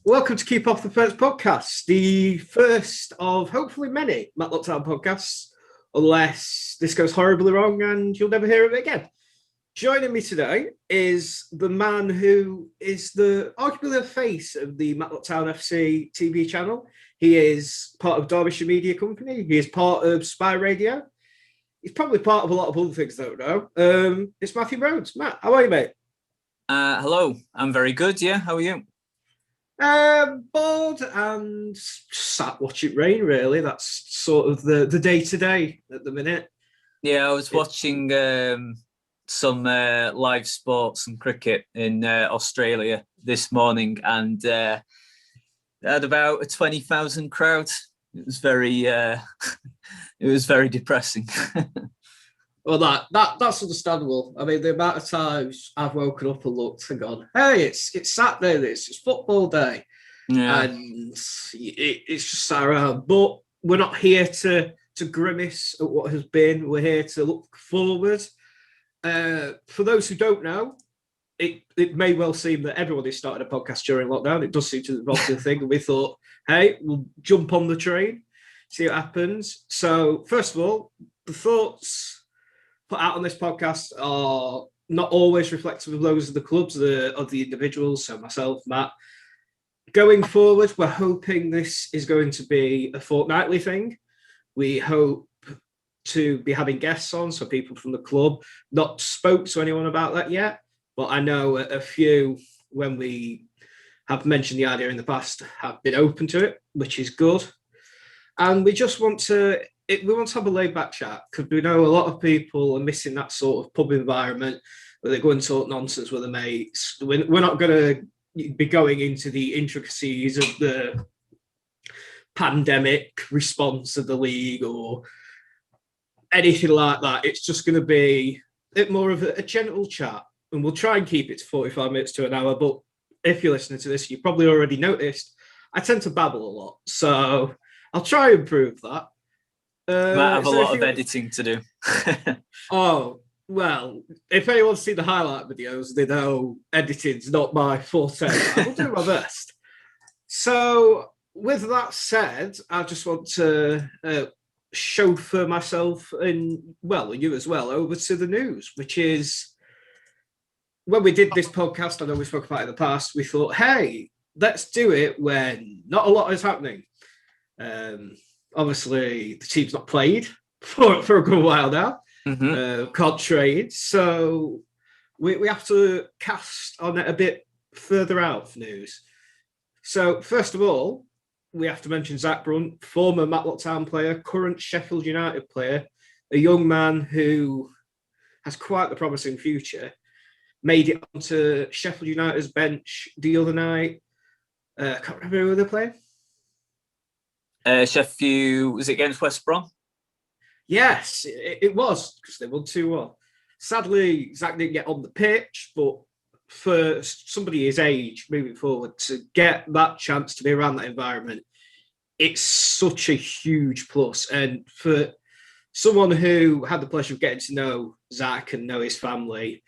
Welcome to Keep Off the Fence podcast, the first of hopefully many Matlock Town podcasts, unless this goes horribly wrong and you'll never hear of it again. Joining me today is the man who is arguably the face of the Matlock Town FC TV channel. He is part of Derbyshire Media Company. He is part of Spy Radio. He's probably part of a lot of other things I don't know. It's Matthew Rhodes. Matt, how are you, mate? Hello, I'm very good. Yeah, how are you? Bored and sat watching rain, really. That's sort of the day-to-day at the minute. Yeah, I was watching some live sports and cricket in Australia this morning, and they had about a 20,000 crowd. It was very it was very depressing. Well, that's understandable. I mean, the amount of times I've woken up and looked and gone, "Hey, it's Saturday. It's football day," and it's just sat around. But we're not here to grimace at what has been. We're here to look forward. For those who don't know, it may well seem that everybody started a podcast during lockdown. It does seem to be the thing, and we thought, "Hey, we'll jump on the train, see what happens." So, first of all, the thoughts put out on this podcast are not always reflective of those of the clubs, of the individuals. So myself, Matt. Going forward, we're hoping this is going to be a fortnightly thing. We hope to be having guests on, so people from the club. Not spoke to anyone about that yet, but I know a few, when we have mentioned the idea in the past, have been open to it, which is good. And we just want to have a laid-back chat, because we know a lot of people are missing that sort of pub environment where they go and talk nonsense with their mates. We're not going to be going into the intricacies of the pandemic response of the league or anything like that. It's just going to be a bit more of a gentle chat, and we'll try and keep it to 45 minutes to an hour. But if you're listening to this, you probably already noticed I tend to babble a lot, so I'll try and improve that. Might have a lot of editing to do. Oh, well, if anyone's seen the highlight videos, they know editing's not my forte. I will do my best. So, with that said, I just want to chauffeur myself and you as well, over to the news, which is, when we did this podcast, I know we spoke about it in the past, we thought, hey, let's do it when not a lot is happening. Obviously, the team's not played for a good while now. Can't trade. So we have to cast on it a bit further out for news. So first of all, we have to mention Zach Brunt, former Matlock Town player, current Sheffield United player, a young man who has quite the promising future. Made it onto Sheffield United's bench the other night. I can't remember who they're playing. Sheffield, was it against West Brom? Yes, it was, because they won 2-1. Sadly, Zach didn't get on the pitch, but for somebody his age moving forward to get that chance to be around that environment, it's such a huge plus. And for someone who had the pleasure of getting to know Zach and know his family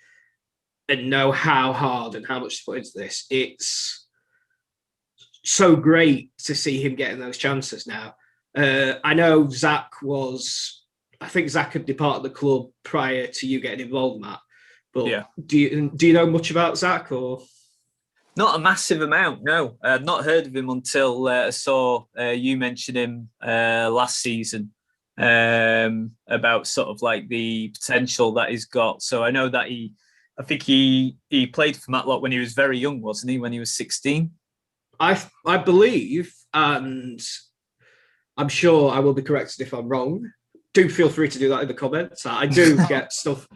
and know how hard and how much to put into this, it's so great to see him getting those chances now. I know I think Zach had departed the club prior to you getting involved, Matt. But yeah. Do you know much about Zach, or? Not a massive amount, no. I'd not heard of him until I saw you mention him last season about sort of like the potential that he's got. So I know that I think he played for Matlock when he was very young, wasn't he? When he was 16. I believe, and I'm sure I will be corrected if I'm wrong. Do feel free to do that in the comments. I do get stuff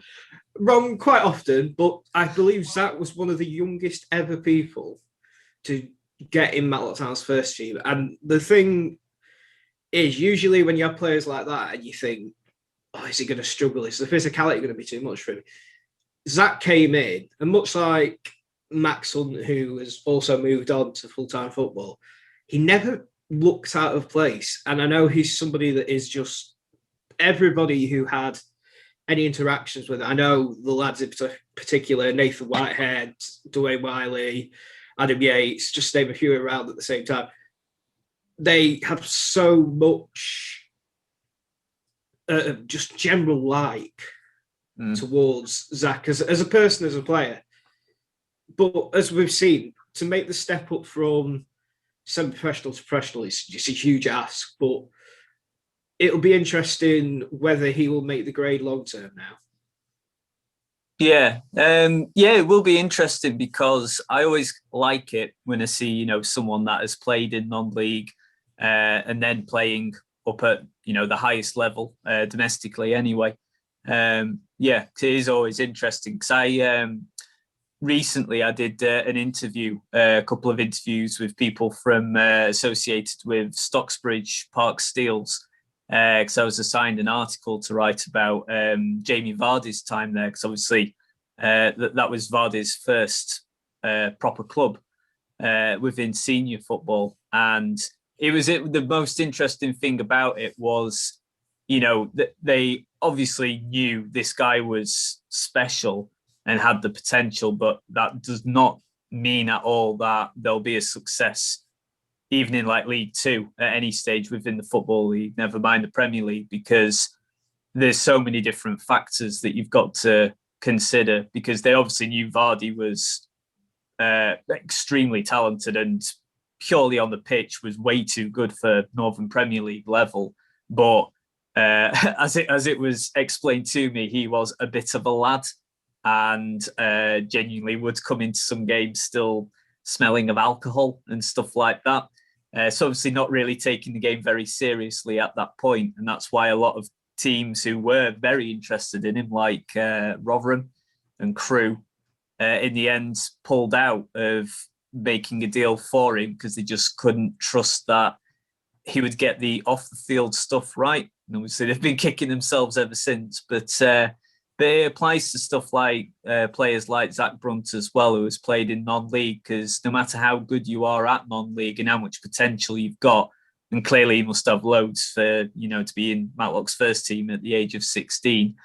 wrong quite often, but I believe Zach was one of the youngest ever people to get in Matlock Town's first team. And the thing is, usually when you have players like that and you think, oh, is he going to struggle? Is the physicality going to be too much for him? Zach came in, and much like Max Hunt, who has also moved on to full-time football, he never looked out of place. And I know he's somebody that is just everybody who had any interactions with it. I know the lads in particular, Nathan Whitehead, Dwayne Wiley, Adam Yates, just name a few around at the same time. They have so much just general like towards Zach as a person, as a player. But as we've seen, to make the step up from semi-professional to professional is just a huge ask. But it'll be interesting whether he will make the grade long term now. Yeah, it will be interesting because I always like it when I see, someone that has played in non-league and then playing up at, the highest level domestically anyway. It is always interesting because recently I did an interview, a couple of interviews with people from associated with Stocksbridge Park Steels, because I was assigned an article to write about Jamie Vardy's time there, because obviously that was Vardy's first proper club within senior football. And the most interesting thing about it was, they obviously knew this guy was special and had the potential, but that does not mean at all that there'll be a success even in like League Two at any stage within the Football League, never mind the Premier League, because there's so many different factors that you've got to consider, because they obviously knew Vardy was extremely talented and purely on the pitch was way too good for Northern Premier League level. But as it was explained to me, he was a bit of a lad and genuinely would come into some games still smelling of alcohol and stuff like that. So obviously not really taking the game very seriously at that point. And that's why a lot of teams who were very interested in him, like Rotherham and Crewe, in the end pulled out of making a deal for him because they just couldn't trust that he would get the off-the-field stuff right. And obviously they've been kicking themselves ever since. But it applies to stuff like players like Zach Brunt as well, who has played in non-league, because no matter how good you are at non-league and how much potential you've got, and clearly he must have loads for, to be in Matlock's first team at the age of 16,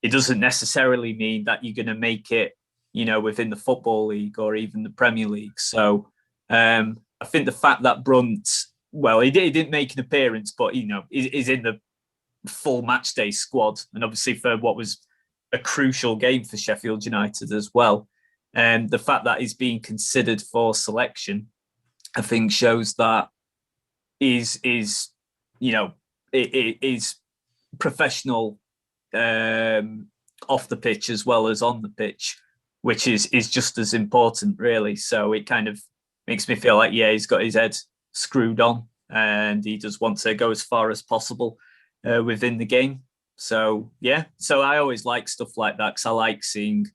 it doesn't necessarily mean that you're going to make it, within the Football League or even the Premier League. So I think the fact that Brunt, well, he didn't make an appearance, but, is in the full match day squad. And obviously for what was a crucial game for Sheffield United as well. And the fact that he's being considered for selection, I think shows that is professional off the pitch as well as on the pitch, which is just as important, really. So it kind of makes me feel like, he's got his head screwed on and he does want to go as far as possible within the game. So I always like stuff like that, because I like seeing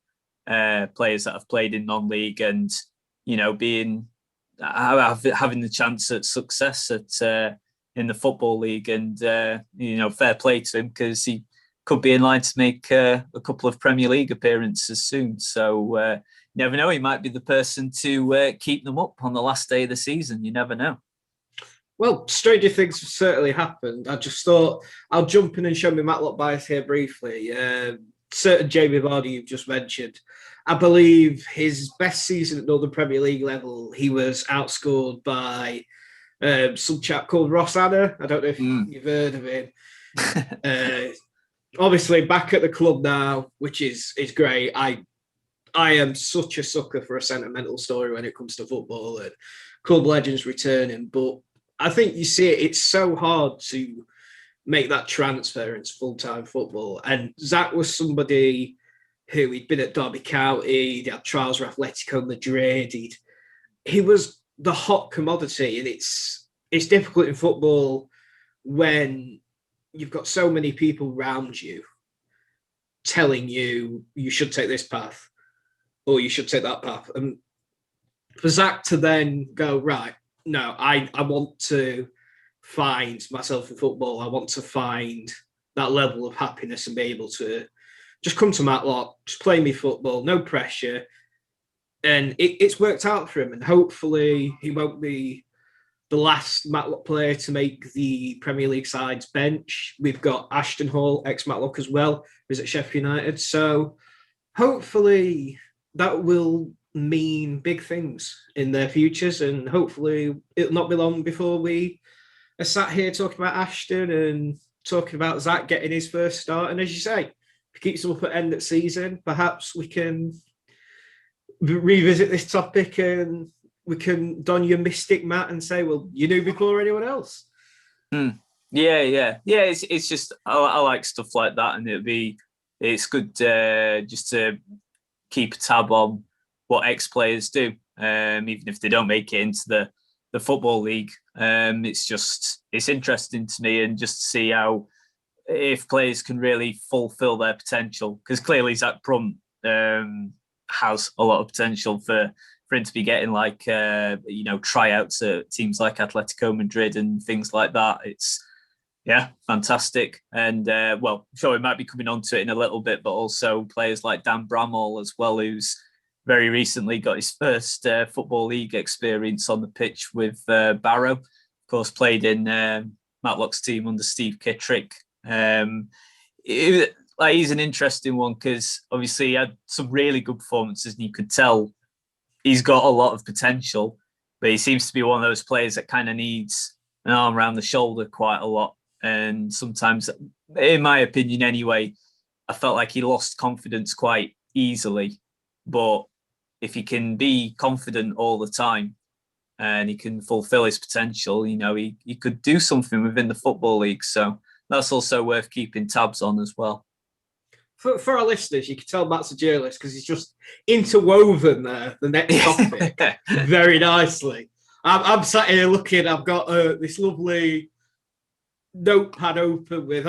players that have played in non-league and having the chance at success in the Football League. And fair play to him, because he could be in line to make a couple of Premier League appearances soon. So you never know, he might be the person to keep them up on the last day of the season. You never know. Well, stranger things have certainly happened. I just thought I'll jump in and show my Matlock bias here briefly. Certain Jamie Vardy you've just mentioned, I believe his best season at Northern Premier League level, he was outscored by some chap called Ross Anna. I don't know if you've heard of him. Obviously, back at the club now, which is great. I am such a sucker for a sentimental story when it comes to football and club legends returning, but I think you see it, it's so hard to make that transfer into full-time football. And Zach was somebody who he'd been at Derby County, he had trials for Atletico Madrid, he was the hot commodity. And it's difficult in football when you've got so many people around you telling you should take this path or you should take that path. And for Zach to then go, right, no, I want to find myself in football. I want to find that level of happiness and be able to just come to Matlock, just play me football, no pressure. And it's worked out for him. And hopefully he won't be the last Matlock player to make the Premier League side's bench. We've got Ashton Hall, ex-Matlock as well, who's at Sheffield United. So hopefully that will mean big things in their futures, and hopefully it'll not be long before we are sat here talking about Ashton and talking about Zach getting his first start. And as you say, if he keeps them up at end of season, perhaps we can revisit this topic and we can don your mystic mat and say, well, you knew before anyone else. Yeah. It's just I like stuff like that, and it's good just to keep a tab on what ex-players do, even if they don't make it into the football league. It's interesting to me, and just to see how, if players can really fulfill their potential, because clearly Zach Brunt has a lot of potential for him to be getting like tryouts at teams like Atletico Madrid and things like that. It's fantastic. And sure, we might be coming on to it in a little bit, but also players like Dan Brammell as well, who's very recently got his first Football League experience on the pitch with Barrow. Of course, played in Matlock's team under Steve Kittrick. He's an interesting one because obviously he had some really good performances, and you could tell he's got a lot of potential, but he seems to be one of those players that kind of needs an arm around the shoulder quite a lot. And sometimes, in my opinion anyway, I felt like he lost confidence quite easily. But if he can be confident all the time and he can fulfill his potential, he could do something within the Football League. So that's also worth keeping tabs on as well. For our listeners, you can tell Matt's a journalist because he's just interwoven the next topic very nicely. I'm sat here looking. I've got this lovely notepad open with.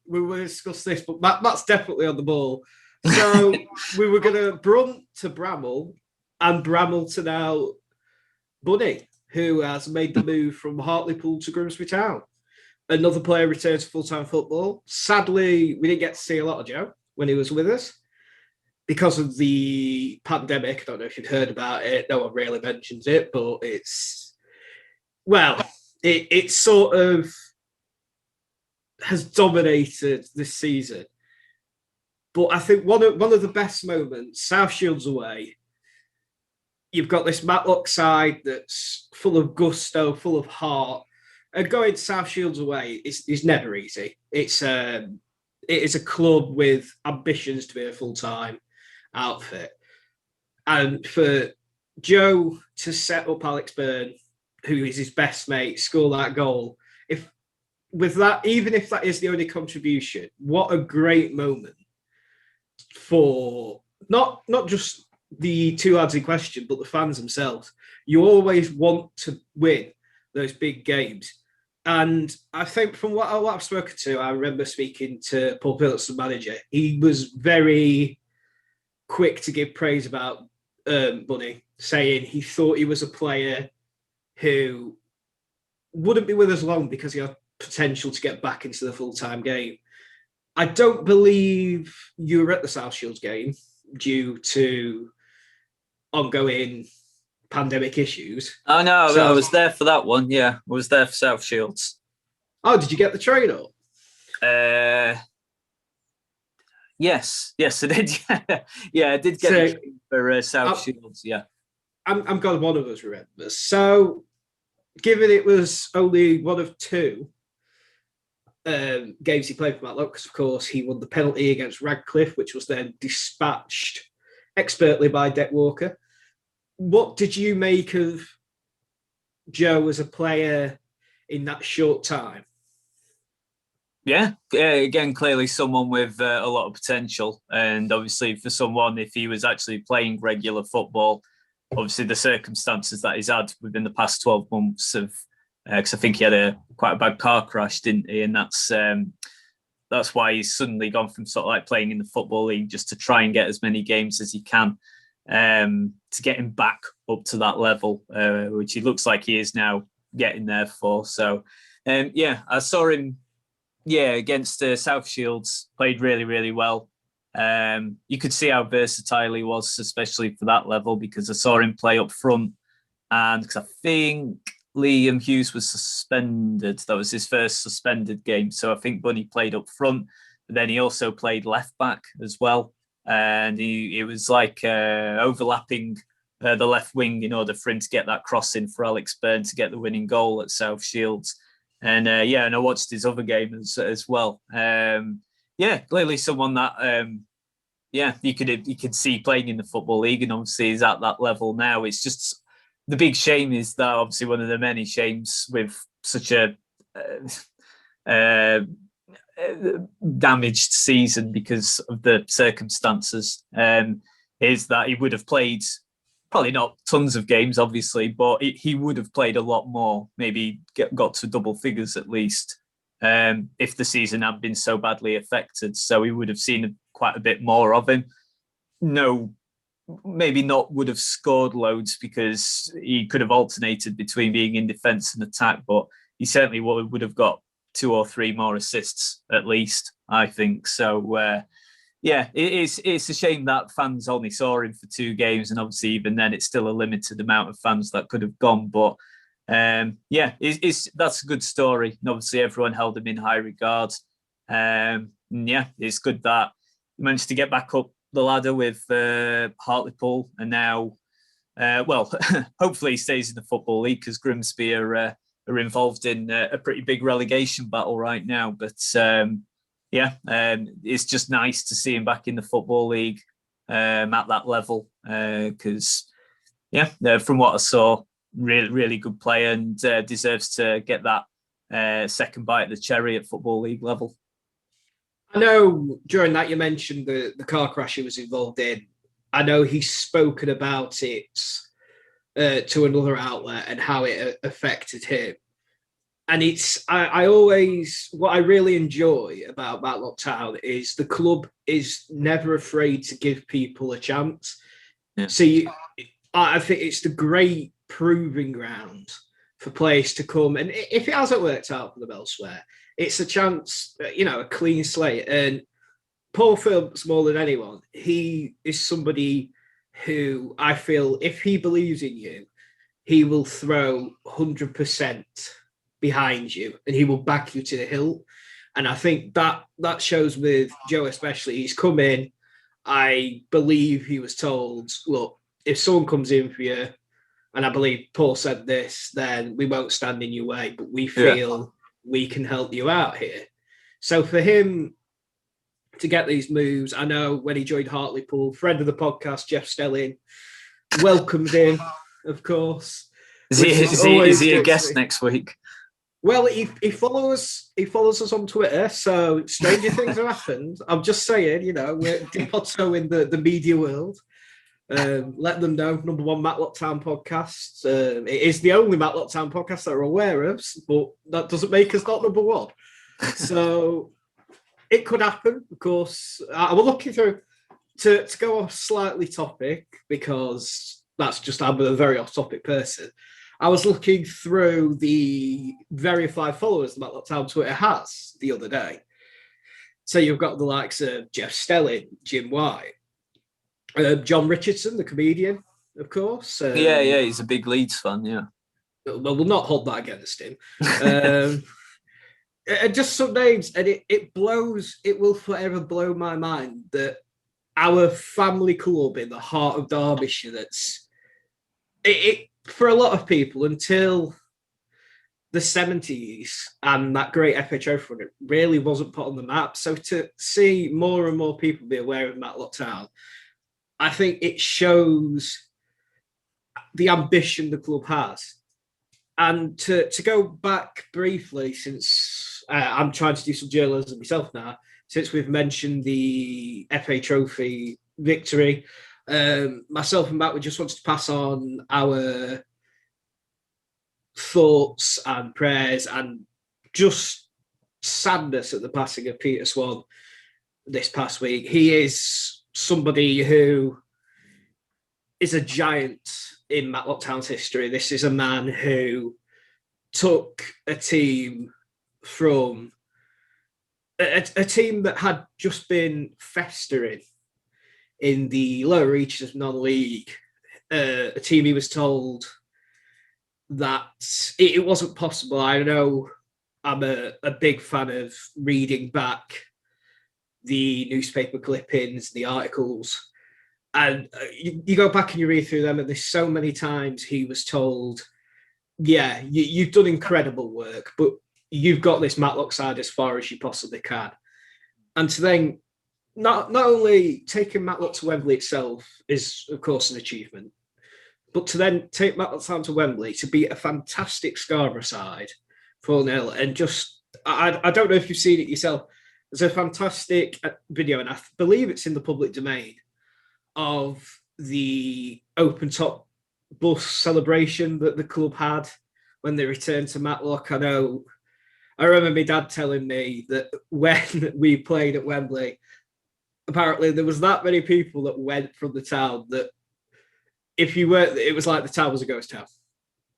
We will discuss this, but Matt's definitely on the ball. So we were going to Brunt to Brammell, and Brammell to now Bunny, who has made the move from Hartlepool to Grimsby Town. Another player returns to full-time football. Sadly, we didn't get to see a lot of Joe when he was with us because of the pandemic. I don't know if you've heard about it. No one really mentions it, but it sort of has dominated this season. But I think one of the best moments, South Shields away, you've got this Matlock side that's full of gusto, full of heart. And going to South Shields away is never easy. It is a club with ambitions to be a full-time outfit. And for Joe to set up Alex Byrne, who is his best mate, score that goal, even if that is the only contribution, what a great moment for not just the two lads in question, but the fans themselves. You always want to win those big games. And I think from what I've spoken to, I remember speaking to Paul Phillips, the manager. He was very quick to give praise about Bunny, saying he thought he was a player who wouldn't be with us long because he had potential to get back into the full-time game. I don't believe you were at the South Shields game due to ongoing pandemic issues. Oh no, I was there for that one. Yeah, I was there for South Shields. Oh, did you get the train up? Yes, I did. Yeah, I did get the train for South Shields. Yeah, I'm glad one of us remembers. So, given it was only one of two games he played for Matlock, because of course he won the penalty against Radcliffe, which was then dispatched expertly by Deck Walker. What did you make of Joe as a player in that short time? Yeah, again, clearly someone with a lot of potential. And obviously for someone, if he was actually playing regular football, obviously the circumstances that he's had within the past 12 months of, because I think he had quite a bad car crash, didn't he? And that's why he's suddenly gone from sort of like playing in the Football League just to try and get as many games as he can. To get him back up to that level, which he looks like he is now getting there for. So, I saw him, against South Shields, played really, really well. You could see how versatile he was, especially for that level, because I saw him play up front. And because I think Liam Hughes was suspended. That was his first suspended game. So I think Bunny played up front. But then he also played left back as well. and it was like overlapping the left wing in order for him to get that cross in for Alex Byrne to get the winning goal at South Shields. And and I watched his other game as well. Clearly someone that you could see playing in the Football League, and obviously is at that level now. It's just the big shame is that obviously one of the many shames with such a damaged season because of the circumstances is that he would have played probably not tons of games, obviously, but he would have played a lot more, maybe got to double figures at least, if the season had been so badly affected. So we would have seen quite a bit more of him. No, maybe not would have scored loads because he could have alternated between being in defence and attack, but he certainly would have got 2 or 3 more assists at least, I think. So, it's a shame that fans only saw him for 2 games, and obviously even then it's still a limited amount of fans that could have gone. But that's a good story, and obviously everyone held him in high regard. It's good that he managed to get back up the ladder with Hartlepool, and now, hopefully he stays in the Football League because Grimsby are involved in a pretty big relegation battle right now. But it's just nice to see him back in the Football League at that level because, from what I saw, really, really good player and deserves to get that second bite of the cherry at Football League level. I know during that you mentioned the car crash he was involved in. I know he's spoken about it to another outlet and how it affected him. And I always, what I really enjoy about Matlock Town is the club is never afraid to give people a chance. Yeah. So I think it's the great proving ground for players to come. And if it hasn't worked out for them elsewhere, it's a chance, a clean slate. And Paul Phillips, more than anyone, he is somebody who I feel if he believes in you, he will throw 100% behind you and he will back you to the hilt. And I think that shows with Joe especially. He's come in, I believe he was told, look, if someone comes in for you, and I believe Paul said this, then we won't stand in your way, but we feel we can help you out here. So for him to get these moves, I know when he joined Hartlepool, friend of the podcast, Jeff Stelling, welcomed him, of course. Is he a guest next week? Well, he follows us on Twitter, so stranger things have happened. I'm just saying, we're deep or so in the media world. Let them know, number 1 Matlock Town podcast. It is the only Matlock Town podcast that we're aware of, but that doesn't make us not number 1. So it could happen, of course. I was looking through to go off slightly topic because that's just, I'm a very off-topic person. I was looking through the verified followers Matlock Town Twitter has the other day. So you've got the likes of Jeff Stelling, Jim White, John Richardson, the comedian, of course. He's a big Leeds fan, yeah. Well, we'll not hold that against him. And just some names, and it will forever blow my mind that our family club in the heart of Derbyshire, it for a lot of people until the 70s and that great FA Trophy run, it really wasn't put on the map. So to see more and more people be aware of Matlock Town, I think it shows the ambition the club has. And to go back briefly, since I'm trying to do some journalism myself now, since we've mentioned the FA Trophy victory, myself and Matt, we just wanted to pass on our thoughts and prayers and just sadness at the passing of Peter Swan this past week. He is somebody who is a giant in Matlock Town's history. This is a man who took a team from a team that had just been festering in the lower reaches of non-league, a team he was told that it wasn't possible. I know I'm a big fan of reading back the newspaper clippings, the articles, and you go back and you read through them, and there's so many times he was told, yeah, you've done incredible work, but you've got this Matlock side as far as you possibly can. And to then not only taking Matlock to Wembley itself is, of course, an achievement, but to then take Matlock Town to Wembley to beat a fantastic Scarborough side 4-0, and just, I don't know if you've seen it yourself, there's a fantastic video, and I believe it's in the public domain, of the open top bus celebration that the club had when they returned to Matlock. I remember my dad telling me that when we played at Wembley, apparently there was that many people that went from the town that if you weren't, it was like the town was a ghost town.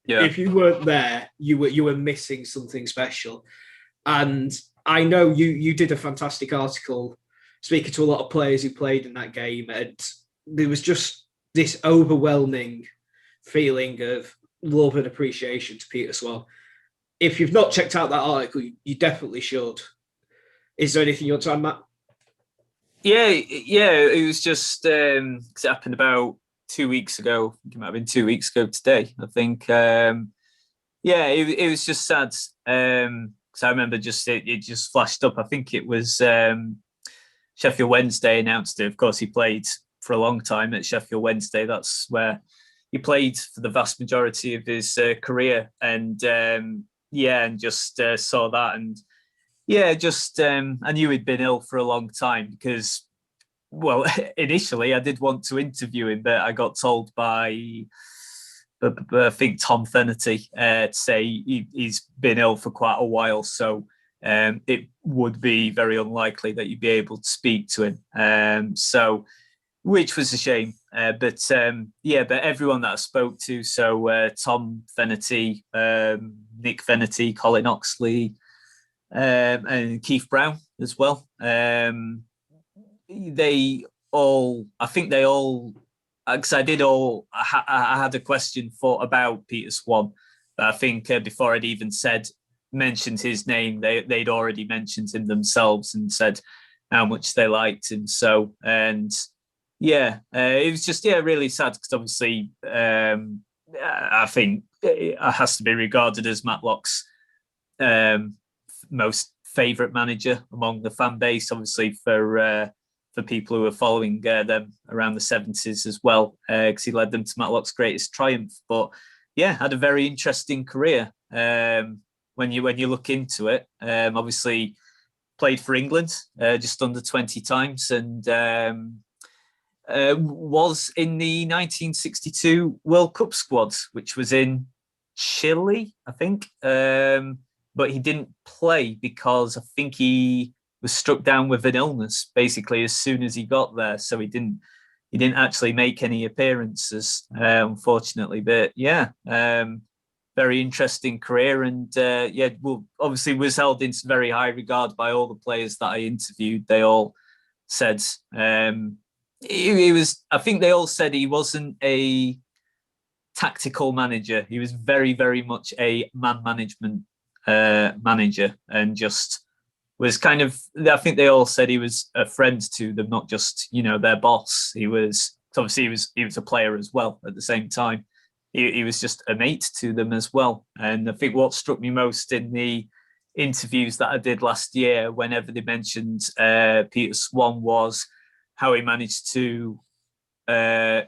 Yeah. If you weren't there, you were missing something special. And I know you did a fantastic article speaking to a lot of players who played in that game, and there was just this overwhelming feeling of love and appreciation to Peter Swan. If you've not checked out that article, you definitely should. Is there anything you want to add, Matt? Yeah, it was just it happened about 2 weeks ago. It might have been 2 weeks ago today, I think. It was just sad. Because I remember it just flashed up. I think it was Sheffield Wednesday announced it. Of course, he played for a long time at Sheffield Wednesday. That's where he played for the vast majority of his career. And and just saw that. And I knew he'd been ill for a long time because, well, initially I did want to interview him, but I got told by, I think, Tom Fennerty to say he's been ill for quite a while. So it would be very unlikely that you'd be able to speak to him. Which was a shame. But everyone that I spoke to, so Tom Fennerty, Nick Fennerty, Colin Oxley, and Keith Brown as well. They all, because I had a question about Peter Swan, but I think before I'd even mentioned his name, they'd already mentioned him themselves and said how much they liked him. So, and it was just really sad because obviously I think it has to be regarded as Matlock's most favourite manager among the fan base, obviously for people who were following them around the 70s as well, because he led them to Matlock's greatest triumph. But had a very interesting career when you look into it. Obviously played for England just under 20 times, and was in the 1962 World Cup squad, which was in Chile, I think. But he didn't play because I think he was struck down with an illness basically as soon as he got there. So he didn't actually make any appearances, unfortunately. But very interesting career, and obviously was held in very high regard by all the players that I interviewed. They all said he was. I think they all said he wasn't a tactical manager. He was very, very much a man management manager, and just was kind of. I think they all said he was a friend to them, not just their boss. He was a player as well at the same time. He was just a mate to them as well. And I think what struck me most in the interviews that I did last year, whenever they mentioned Peter Swan, was how he managed to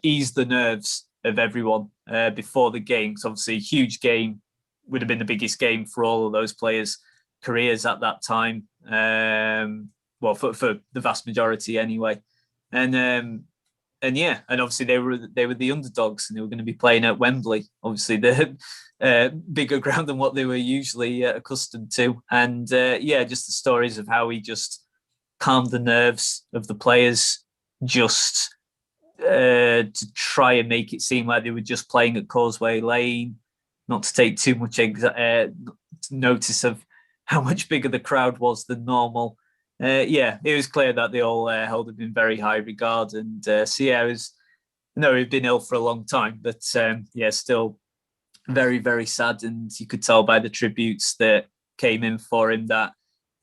ease the nerves of everyone before the game. So obviously, a huge game, would have been the biggest game for all of those players' careers at that time. For the vast majority anyway. And obviously they were the underdogs, and they were going to be playing at Wembley, obviously the bigger ground than what they were usually accustomed to. And just the stories of how he just calmed the nerves of the players, just to try and make it seem like they were just playing at Causeway Lane, not to take too much notice of how much bigger the crowd was than normal. It was clear that they all held him in very high regard. And he'd been ill for a long time, but still very, very sad. And you could tell by the tributes that came in for him that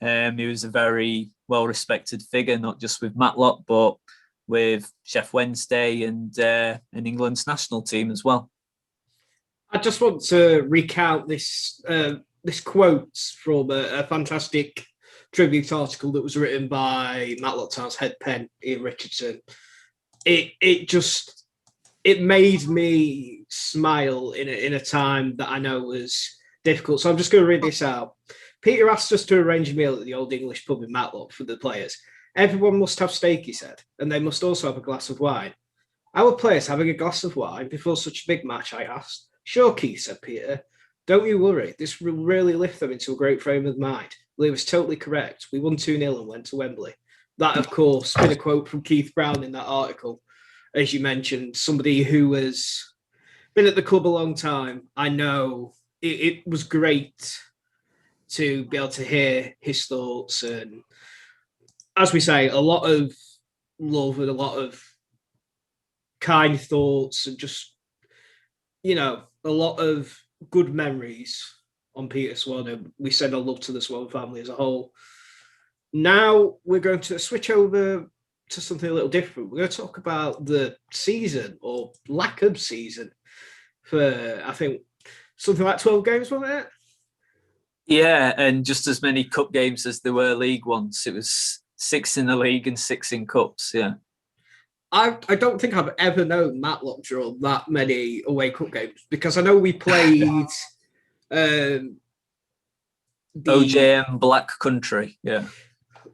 he was a very, well-respected figure, not just with Matlock, but with Chef Wednesday and England's national team as well. I just want to recount this quote from a fantastic tribute article that was written by Matlock Town's head pen, Ian Richardson. It made me smile in a time that I know was difficult. So I'm just going to read this out. Peter asked us to arrange a meal at the Old English pub in Matlock for the players. Everyone must have steak, he said, and they must also have a glass of wine. Our players having a glass of wine before such a big match, I asked. Sure, Keith, said Peter. Don't you worry. This will really lift them into a great frame of mind. Lee was totally correct. We won 2-0 and went to Wembley. That, of course, been a quote from Keith Brown in that article. As you mentioned, somebody who has been at the club a long time. I know it was great to be able to hear his thoughts. And as we say, a lot of love and a lot of kind thoughts and just, a lot of good memories on Peter Swan. And we send our love to the Swan family as a whole. Now we're going to switch over to something a little different. We're going to talk about the season or lack of season for, I think, something like 12 games, wasn't it? Yeah, and just as many cup games as there were league ones. It was 6 in the league and 6 in cups, yeah. I don't think I've ever known Matlock draw that many away cup games, because I know we played OJM Black Country, yeah.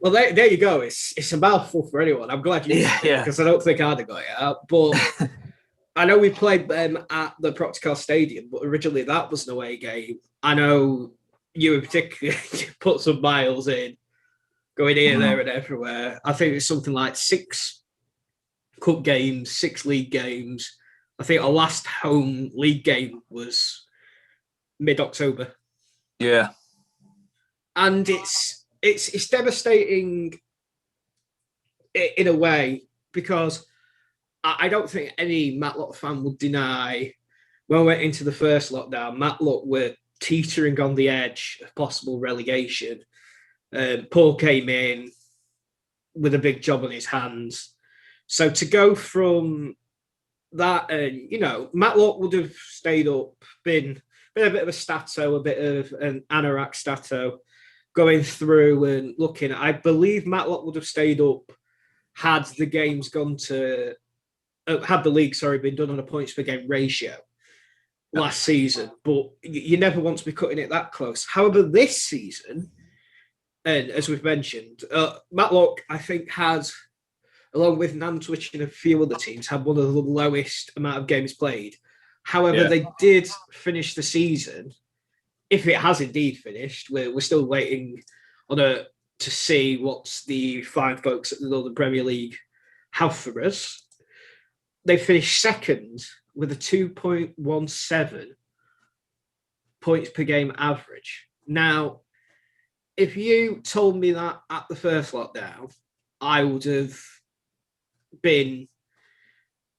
Well, there you go. It's a mouthful for anyone. I'm glad you did it, because I don't think I'd have got it out. But I know we played them at the Proctor Stadium, but originally that was an away game. I know you in particular put some miles in, going here, there, and everywhere. I think it's something like 6 cup games, 6 league games. I think our last home league game was mid-October. Yeah. And it's devastating in a way, because I don't think any Matlock fan would deny when we went into the first lockdown, Matlock were teetering on the edge of possible relegation. Paul came in with a big job on his hands. So to go from that, Matlock would have stayed up, been a bit of a Stato, a bit of an Anorak Stato, going through and looking. I believe Matlock would have stayed up had the games gone to, had the league, been done on a points per game ratio last season. But you never want to be cutting it that close. However, this season, and as we've mentioned, Matlock, I think, has, along with Nantwich and a few other teams, had one of the lowest amount of games played. However, they did finish the season. If it has indeed finished, we're still waiting to see what the fine folks at the Northern Premier League have for us. They finished second with a 2.17 points per game average. Now, if you told me that at the first lockdown, I would have been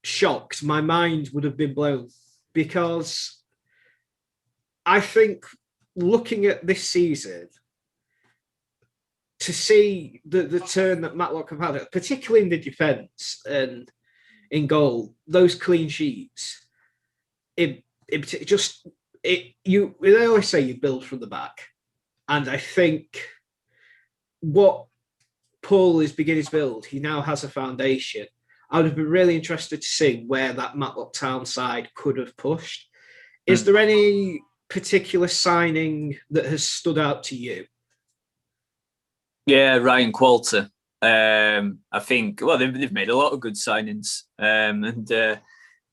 shocked. My mind would have been blown, because I think looking at this season, to see the turn that Matlock have had, particularly in the defence and in goal, those clean sheets, they always say you build from the back. And I think what Paul is beginning to build, he now has a foundation. I would have been really interested to see where that Matlock Town side could have pushed. Is there any particular signing that has stood out to you? Yeah, Ryan Qualter. I think, well, they've made a lot of good signings, and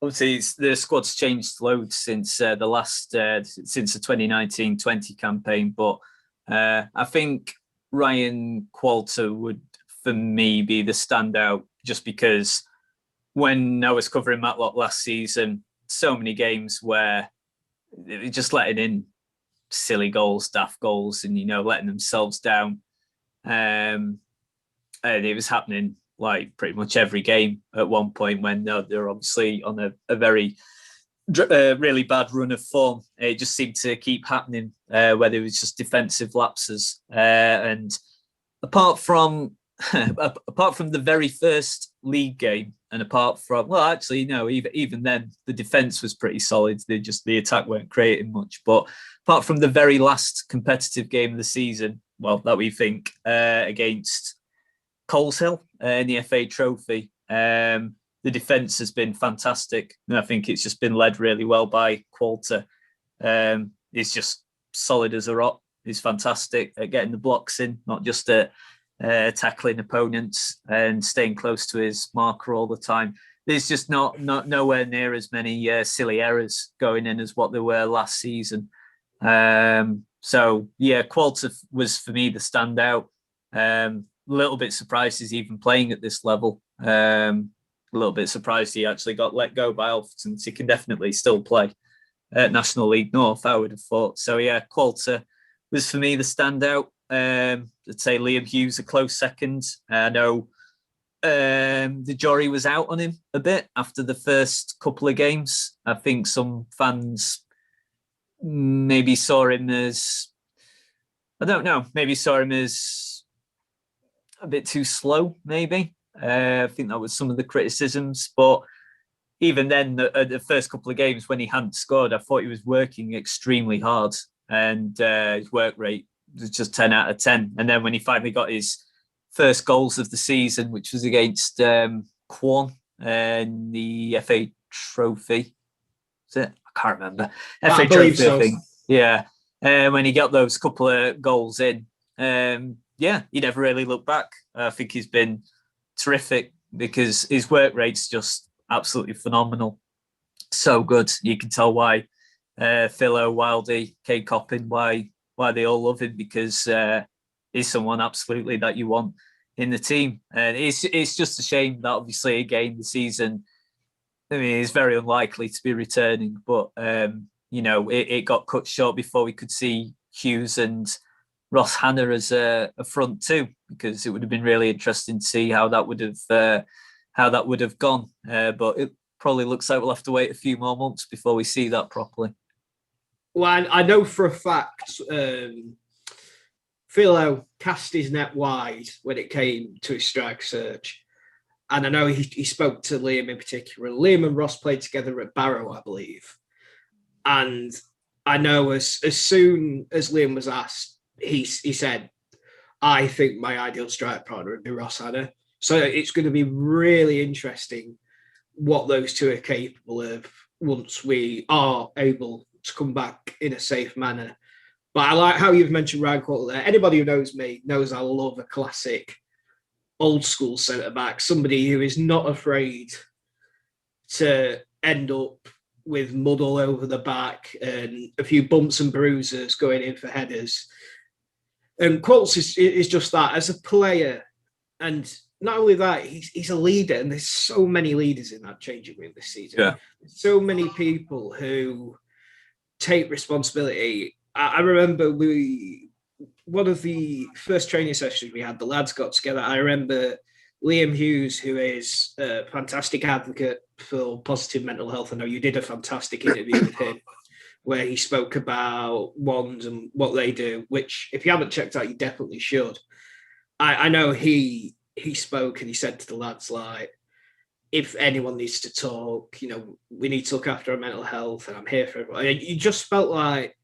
obviously the squad's changed loads since the 2019-20 campaign. But I think Ryan Qualter would, for me, be the standout, just because when I was covering Matlock last season, so many games where they were just letting in silly goals, daft goals, and letting themselves down. And it was happening like pretty much every game at one point, when they're obviously on a very really bad run of form. It just seemed to keep happening, where there was just defensive lapses. And apart from the very first league game, and apart from, well, actually, no, even then the defense was pretty solid. The attack weren't creating much. But apart from the very last competitive game of the season, well, that we think against Coleshill in the FA Trophy, the defense has been fantastic, and I think it's just been led really well by Qualter. He's just solid as a rock. He's fantastic at getting the blocks in, not just at tackling opponents and staying close to his marker all the time. There's just not nowhere near as many silly errors going in as what there were last season. So yeah, Qualter was for me the standout. A little bit surprised he's even playing at this level. A little bit surprised he actually got let go by Alfreton. He can definitely still play at National League North, I would have thought. So yeah, Qualter was for me the standout. I'd say Liam Hughes a close second. I know the jury was out on him a bit after the first couple of games. I think some fans maybe saw him as, I don't know, maybe saw him as a bit too slow, maybe. I think that was some of the criticisms. But even then, the first couple of games when he hadn't scored, I thought he was working extremely hard, and his work rate was just 10 out of 10. And then when he finally got his first goals of the season, which was against Quan in the FA Trophy, is it? I can't remember. FA Trophy, so. I think. Yeah. When he got those couple of goals in, yeah, he never really looked back. I think he's been terrific because his work rate's just absolutely phenomenal. So good. You can tell why Philo, Wildy, Kate Coppin, why they all love him, because he's someone absolutely that you want in the team. And it's just a shame that obviously again the season, I mean, it's very unlikely to be returning, but you know, it got cut short before we could see Hughes and Ross Hanna as a front two, because it would have been really interesting to see how that would have gone. But it probably looks like we'll have to wait a few more months before we see that properly. Well, I know for a fact Philo cast his net wide when it came to his strike search. And I know he spoke to Liam in particular. Liam and Ross played together at Barrow, I believe. And I know as soon as Liam was asked, he said, I think my ideal strike partner would be Ross Hanna. So it's going to be really interesting what those two are capable of once we are able to come back in a safe manner. But I like how you've mentioned Ryan Qualter there. Anybody who knows me knows I love a classic old school centre-back, somebody who is not afraid to end up with mud all over the back and a few bumps and bruises going in for headers. And Qualter is just that as a player. And not only that, he's a leader, and there's so many leaders in that changing room this season. Yeah. So many people who take responsibility. I remember one of the first training sessions we had, the lads got together. I remember Liam Hughes, who is a fantastic advocate for positive mental health. I know you did a fantastic interview with him where he spoke about wands and what they do, which if you haven't checked out, you definitely should. I know he spoke and he said to the lads, like, if anyone needs to talk, you know, we need to look after our mental health, and I'm here for everyone. And you just felt like,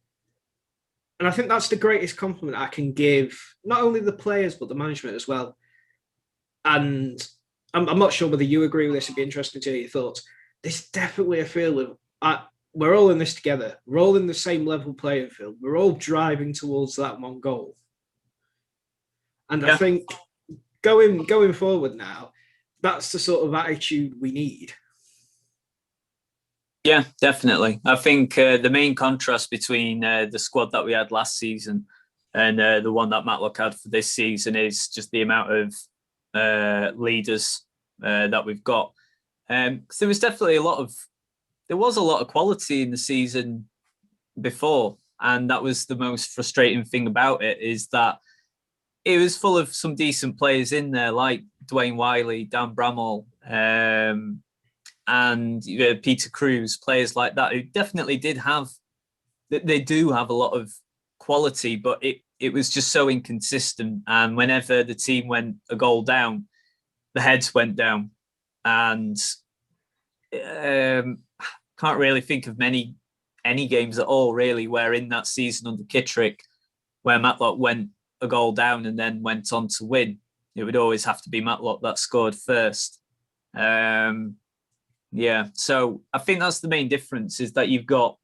and I think that's the greatest compliment I can give, not only the players, but the management as well. And I'm not sure whether you agree with this. It'd be interesting to hear your thoughts. There's definitely a feel of, we're all in this together. We're all in the same level playing field. We're all driving towards that one goal. And yeah. I think going forward now, that's the sort of attitude we need. Yeah, definitely. I think the main contrast between the squad that we had last season and the one that Matlock had for this season is just the amount of leaders that we've got. There was definitely a lot of quality in the season before, and that was the most frustrating thing about it, is that it was full of some decent players in there, like Dwayne Wiley, Dan Brammell, and Peter Cruz, players like that, who definitely do have a lot of quality, but it was just so inconsistent. And whenever the team went a goal down, the heads went down. And can't really think of any games at all, really, where in that season under Kittrick, where Matlock went a goal down and then went on to win. It would always have to be Matlock that scored first. So I think that's the main difference, is that you've got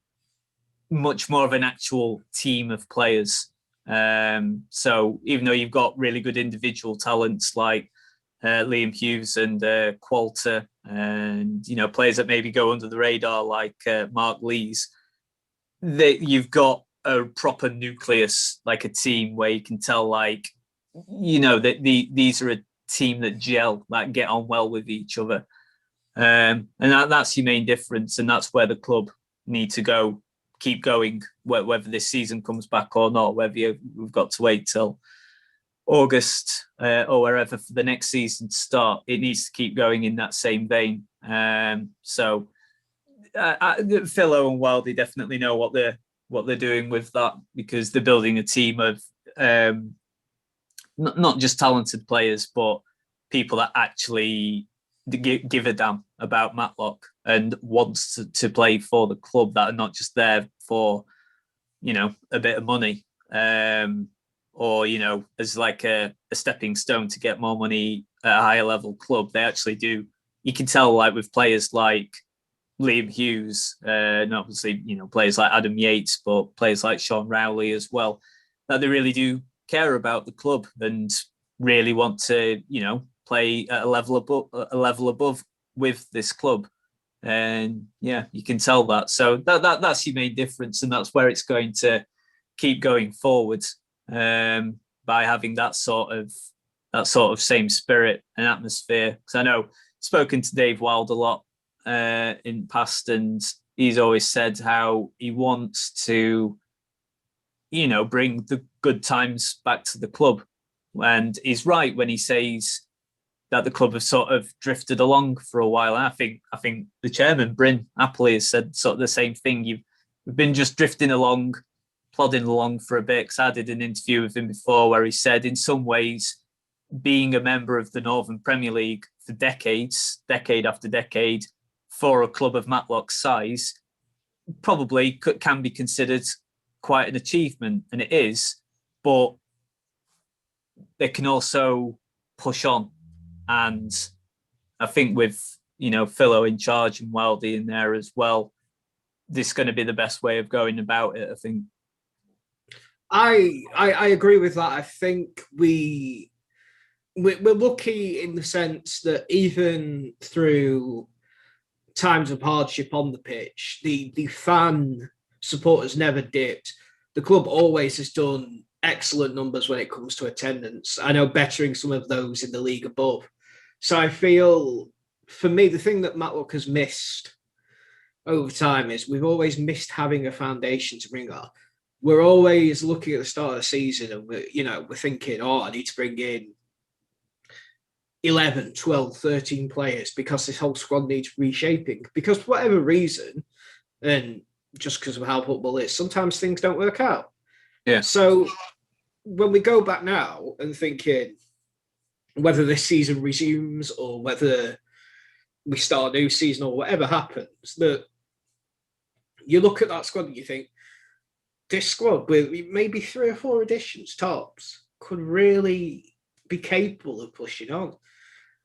much more of an actual team of players. So even though you've got really good individual talents like Liam Hughes and Qualter, and players that maybe go under the radar like Mark Lees, that you've got a proper nucleus, like a team where you can tell, like, that these are a team that gel, that get on well with each other. And that's your main difference, and that's where the club need to keep going, whether this season comes back or not, whether we've got to wait till August or wherever for the next season to start. It needs to keep going in that same vein. Philo and Wildy definitely know what they're doing with that, because they're building a team of not just talented players, but people that actually give a damn about Matlock and wants to play for the club, that are not just there for a bit of money, or as like a stepping stone to get more money at a higher level club. They actually do. You can tell, like, with players like Liam Hughes, and obviously players like Adam Yates, but players like Sean Rowley as well, that they really do care about the club and really want to play at a level above with this club. And you can tell that. So that's your main difference, and that's where it's going to keep going forward, by having that sort of same spirit and atmosphere. Because I know I've spoken to Dave Wild a lot in past, and he's always said how he wants to bring the good times back to the club. And he's right when he says that the club have sort of drifted along for a while. And I think the chairman, Bryn Appley, has said sort of the same thing. We've been just drifting along, plodding along for a bit. Because I did an interview with him before where he said, in some ways, being a member of the Northern Premier League for decades, decade after decade, for a club of Matlock's size, probably can be considered quite an achievement, and it is. But they can also push on. And I think with, Philo in charge and Wildy in there as well, this is going to be the best way of going about it, I think. I agree with that. I think we're lucky in the sense that even through times of hardship on the pitch, the fan support has never dipped. The club always has done excellent numbers when it comes to attendance. I know, bettering some of those in the league above. So I feel, for me, the thing that Matlock has missed over time is we've always missed having a foundation to bring up. We're always looking at the start of the season and we're thinking, I need to bring in 11, 12, 13 players because this whole squad needs reshaping. Because for whatever reason, and just because of how football is, sometimes things don't work out. Yeah. So when we go back now and thinking whether this season resumes or whether we start a new season or whatever happens, that you look at that squad and you think, this squad with maybe 3 or 4 additions tops could really be capable of pushing on.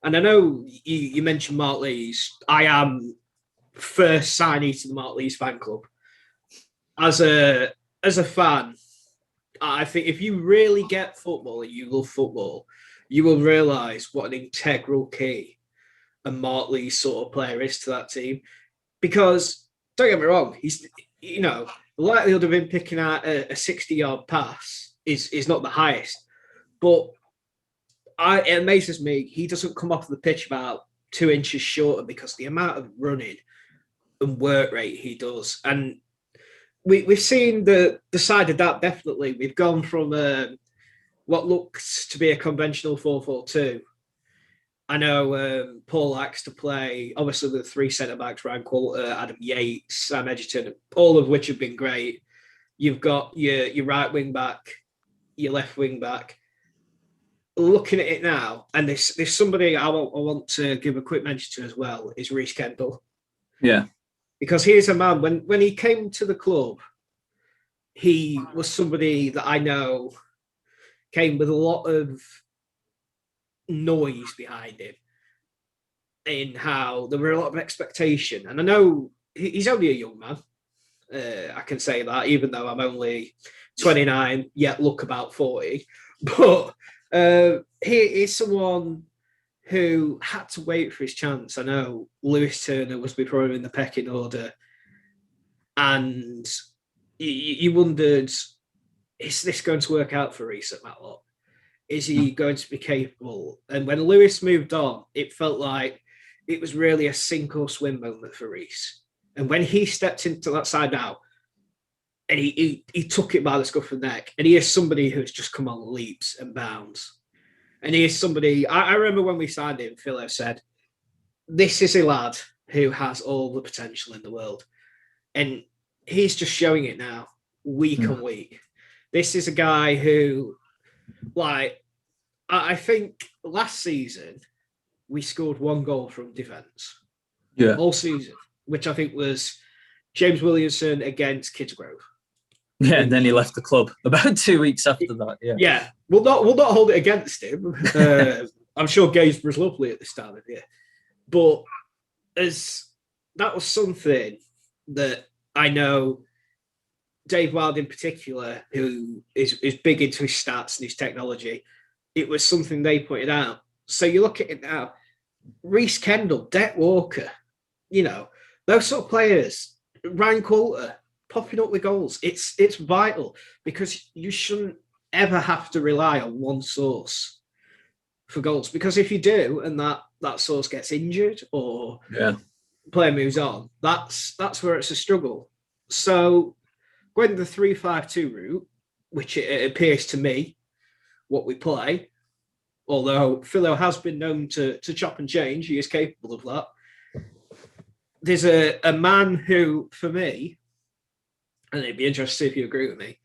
And I know you mentioned Mark Lees. I am first signee to the Mark Lees fan club. As a fan, I think if you really get football and you love football, you will realise what an integral key a Mark Lees sort of player is to that team. Because, don't get me wrong, he's, the likelihood of him picking out a 60-yard pass is not the highest. But it amazes me he doesn't come off the pitch about 2 inches shorter, because the amount of running and work rate he does. And we've seen the side of that, definitely. We've gone from what looks to be a conventional 4-4-2. I know Paul likes to play, obviously, the 3 centre-backs, Ryan Qualter, Adam Yates, Sam Edgerton, all of which have been great. You've got your right wing back, your left wing back. Looking at it now, and there's somebody I want to give a quick mention to as well, is Rhys Kendall. Yeah. Because here's a man, when he came to the club, he was somebody that I know came with a lot of noise behind him in how there were a lot of expectation. And I know he's only a young man. I can say that, even though I'm only 29, yet look about 40. But he is someone who had to wait for his chance. I know Lewis Turner was before him in the pecking order. And you wondered, is this going to work out for Rhys at Matlock? Is he going to be capable? And when Lewis moved on, it felt like it was really a sink or swim moment for Rhys. And when he stepped into that side now, and he took it by the scruff of the neck, and he is somebody who's just come on leaps and bounds. And he is somebody, I remember when we signed him, Philo said, this is a lad who has all the potential in the world. And he's just showing it now, week on week. This is a guy who, like, I think last season, we scored 1 goal from defence. Yeah. All season, which I think was James Williamson against Kidsgrove. Yeah, and then he left the club about 2 weeks after that. Yeah. Yeah. We'll not hold it against him. I'm sure Gainsborough's lovely at this time of year. But that was something that I know Dave Wild in particular, who is big into his stats and his technology, it was something they pointed out. So you look at it now, Rhys Kendall, Det Walker, those sort of players, Ryan Coulter, popping up with goals. It's vital, because you shouldn't ever have to rely on one source for goals. Because if you do, and that source gets injured or player moves on, that's where it's a struggle. So going the 3-5-2 route, which it appears to me what we play, although Philo has been known to chop and change, he is capable of that. There's a man who, for me, and it'd be interesting if you agree with me,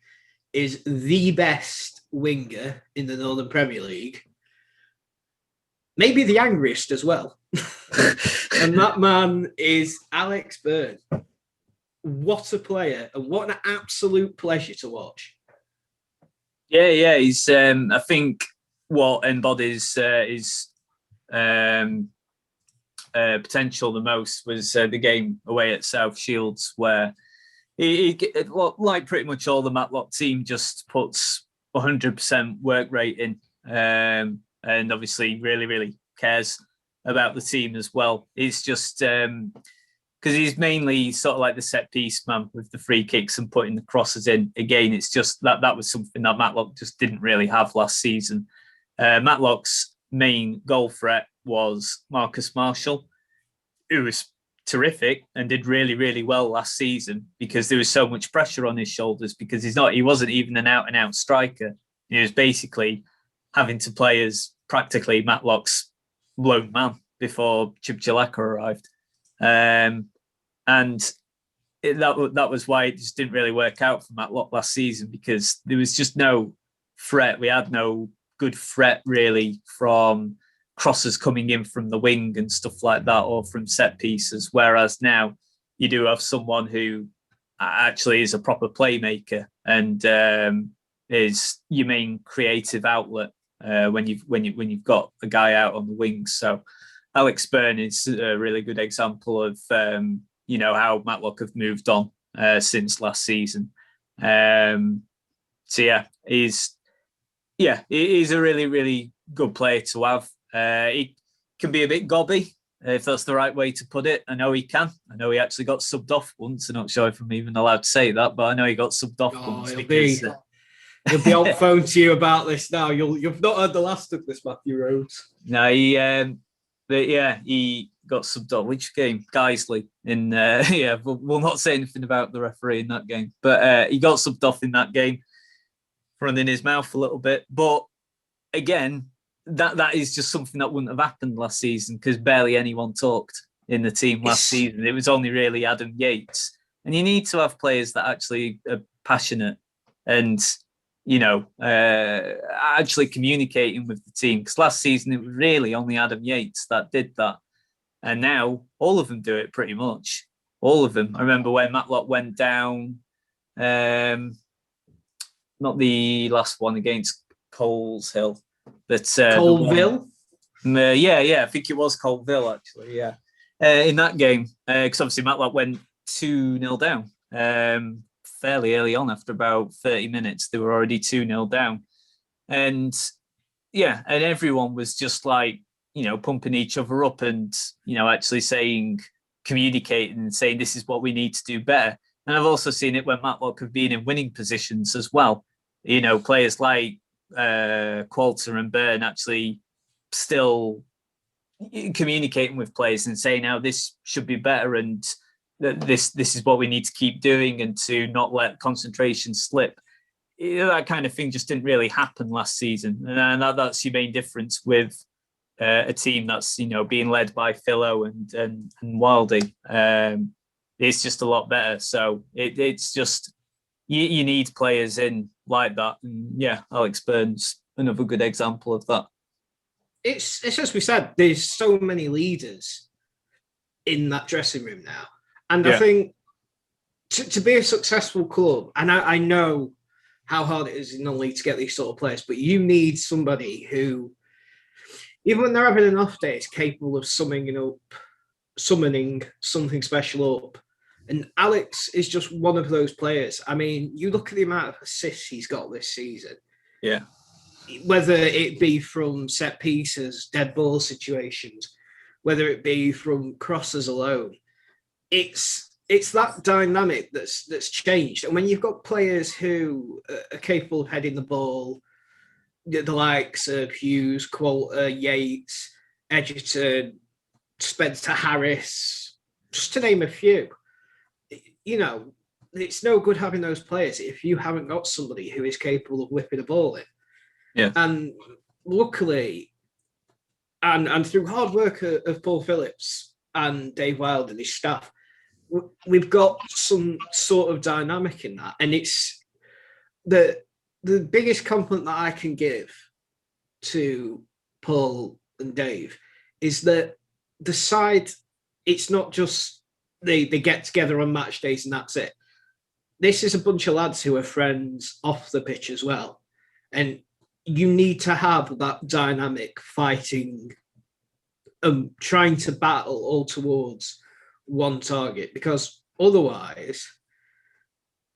is the best winger in the Northern Premier League. Maybe the angriest as well. And that man is Alex Byrne. What a player, and what an absolute pleasure to watch. Yeah. He's, I think, what embodies his potential the most was the game away at South Shields, where he like pretty much all the Matlock team, just puts 100% work rate in, and obviously really, really cares about the team as well. It's just because he's mainly sort of like the set piece man with the free kicks and putting the crosses in. Again, it's just that was something that Matlock just didn't really have last season. Matlock's main goal threat was Marcus Marshall, who was terrific and did really, really well last season, because there was so much pressure on his shoulders, because he wasn't even an out and out striker. He was basically having to play as practically Matlock's lone man before Chibchalaka arrived. And that was why it just didn't really work out for Matlock last season, because there was just no threat. We had no good threat really from crosses coming in from the wing and stuff like that, or from set pieces. Whereas now you do have someone who actually is a proper playmaker and is your main creative outlet when you've got a guy out on the wings. So Alex Byrne is a really good example of how Matlock have moved on since last season. He's a really, really good player to have. He can be a bit gobby, if that's the right way to put it. I know he can. I know he actually got subbed off once. I'm not sure if I'm even allowed to say that, but I know he got subbed off once. He'll be on phone to you about this now. You've not heard the last of this, Matthew Rhodes. No, he got subbed off. Which game? Guiseley. We'll not say anything about the referee in that game, but he got subbed off in that game, running his mouth a little bit. But again, that is just something that wouldn't have happened last season, because barely anyone talked in the team last season. It was only really Adam Yates. And you need to have players that actually are passionate and, actually communicating with the team. Because last season, it was really only Adam Yates that did that. And now all of them do it pretty much. All of them. I remember when Matlock went down, not the last one against Coleshill, but Colville. I think it was Colville actually. Yeah, in that game, because obviously Matlock went 2-0 down fairly early on. After about 30 minutes, they were already 2-0 down, and everyone was just like pumping each other up and actually communicating and saying this is what we need to do better. And I've also seen it when Matlock have been in winning positions as well. Players like Qualter and Byrne actually still communicating with players and saying how this should be better and that this is what we need to keep doing and to not let concentration slip. That kind of thing just didn't really happen last season, and that's your main difference with a team that's being led by Philo and Wildy. It's just a lot better. So it's just you need players in like that, and Alex Byrne's another good example of that. It's as we said, there's so many leaders in that dressing room now, and I think to be a successful club, and I know how hard it is in the league to get these sort of players, but you need somebody who, even when they're having an off day, is capable of summoning something special up. And Alex is just one of those players. I mean, you look at the amount of assists he's got this season. Yeah. Whether it be from set pieces, dead ball situations, whether it be from crosses alone, it's that dynamic that's changed. And when you've got players who are capable of heading the ball, the likes of Hughes, Qualter, Yates, Edgerton, Spencer Harris, just to name a few, it's no good having those players if you haven't got somebody who is capable of whipping a ball in. Yeah. And luckily, and through hard work of Paul Phillips and Dave Wild and his staff, we've got some sort of dynamic in that. And it's the biggest compliment that I can give to Paul and Dave is that the side, it's not just they get together on match days and that's it. This is a bunch of lads who are friends off the pitch as well. And you need to have that dynamic fighting, trying to battle all towards one target, because otherwise,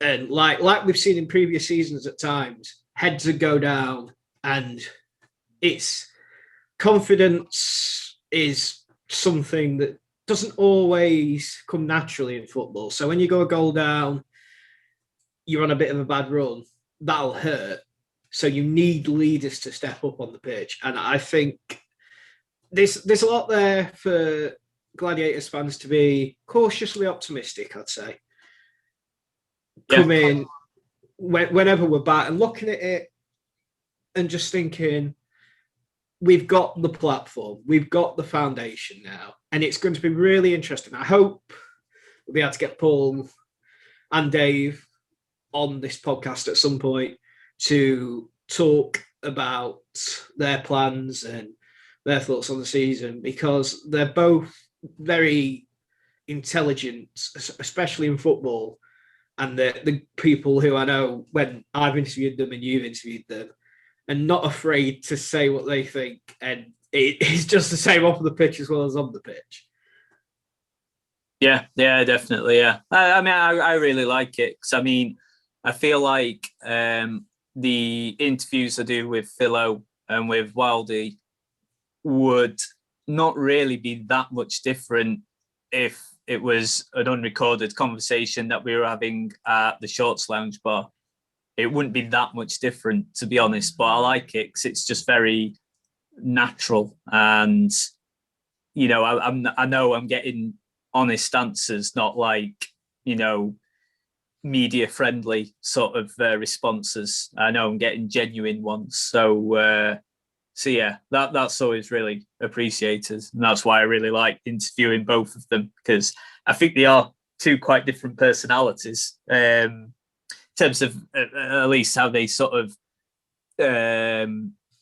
and like we've seen in previous seasons at times, heads would go down, and it's confidence is something that doesn't always come naturally in football. So when you go a goal down, you're on a bit of a bad run, that'll hurt. So you need leaders to step up on the pitch. And I think there's a lot there for Gladiators fans to be cautiously optimistic, I'd say. Come in whenever we're back and looking at it and just thinking, we've got the platform, we've got the foundation now, and it's going to be really interesting. I hope we'll be able to get Paul and Dave on this podcast at some point to talk about their plans and their thoughts on the season, because they're both very intelligent, especially in football, and the people who I know when I've interviewed them and you've interviewed them, and not afraid to say what they think, and it's just the same off the pitch as well as on the pitch. Yeah, definitely. Yeah, I mean, I really like it because I feel like the interviews I do with Philo and with Wildy would not really be that much different if it was an unrecorded conversation that we were having at the Shorts Lounge bar. It wouldn't be that much different, to be honest, but I like it because it's just very natural. And, I know I'm getting honest answers, not like, media friendly sort of responses. I know I'm getting genuine ones. So yeah, that's always really appreciated. And that's why I really like interviewing both of them, because I think they are two quite different personalities. terms of at least how they sort of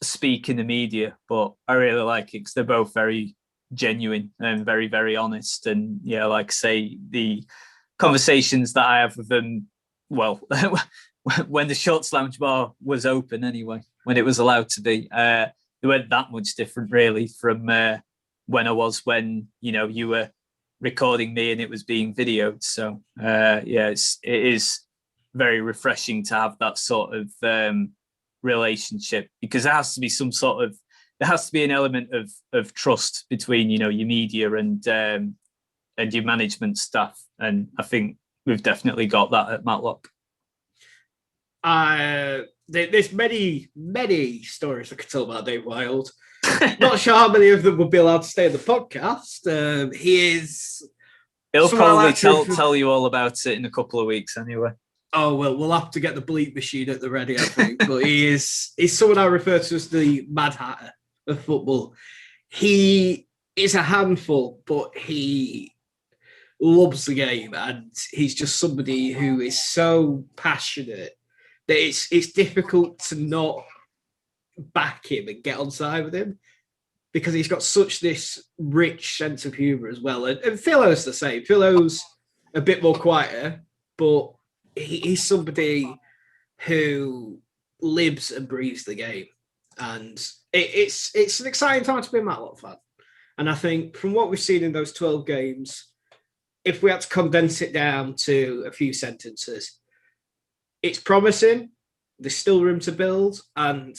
speak in the media. But I really like it because they're both very genuine and very, very honest. And yeah, like I say, the conversations that I have with them, well, when the Shorts Lounge bar was open anyway, when it was allowed to be, they weren't that much different really from when you were recording me and it was being videoed. So yeah, it is very refreshing to have that sort of relationship, because there has to be an element of trust between your media and your management staff, and I think we've definitely got that at Matlock. There's many stories I could tell about Dave Wild. Not sure how many of them will be allowed to stay in the podcast. He'll probably tell you all about it in a couple of weeks anyway. Oh, well, we'll have to get the bleep machine at the ready, I think. But he's someone I refer to as the Mad Hatter of football. He is a handful, but he loves the game, and he's just somebody who is so passionate that it's difficult to not back him and get on side with him, because he's got such this rich sense of humour as well. And Philo's the same. Philo's a bit more quieter, but he's somebody who lives and breathes the game. And it's an exciting time to be a Matlock fan. And I think from what we've seen in those 12 games, if we had to condense it down to a few sentences, it's promising. There's still room to build. And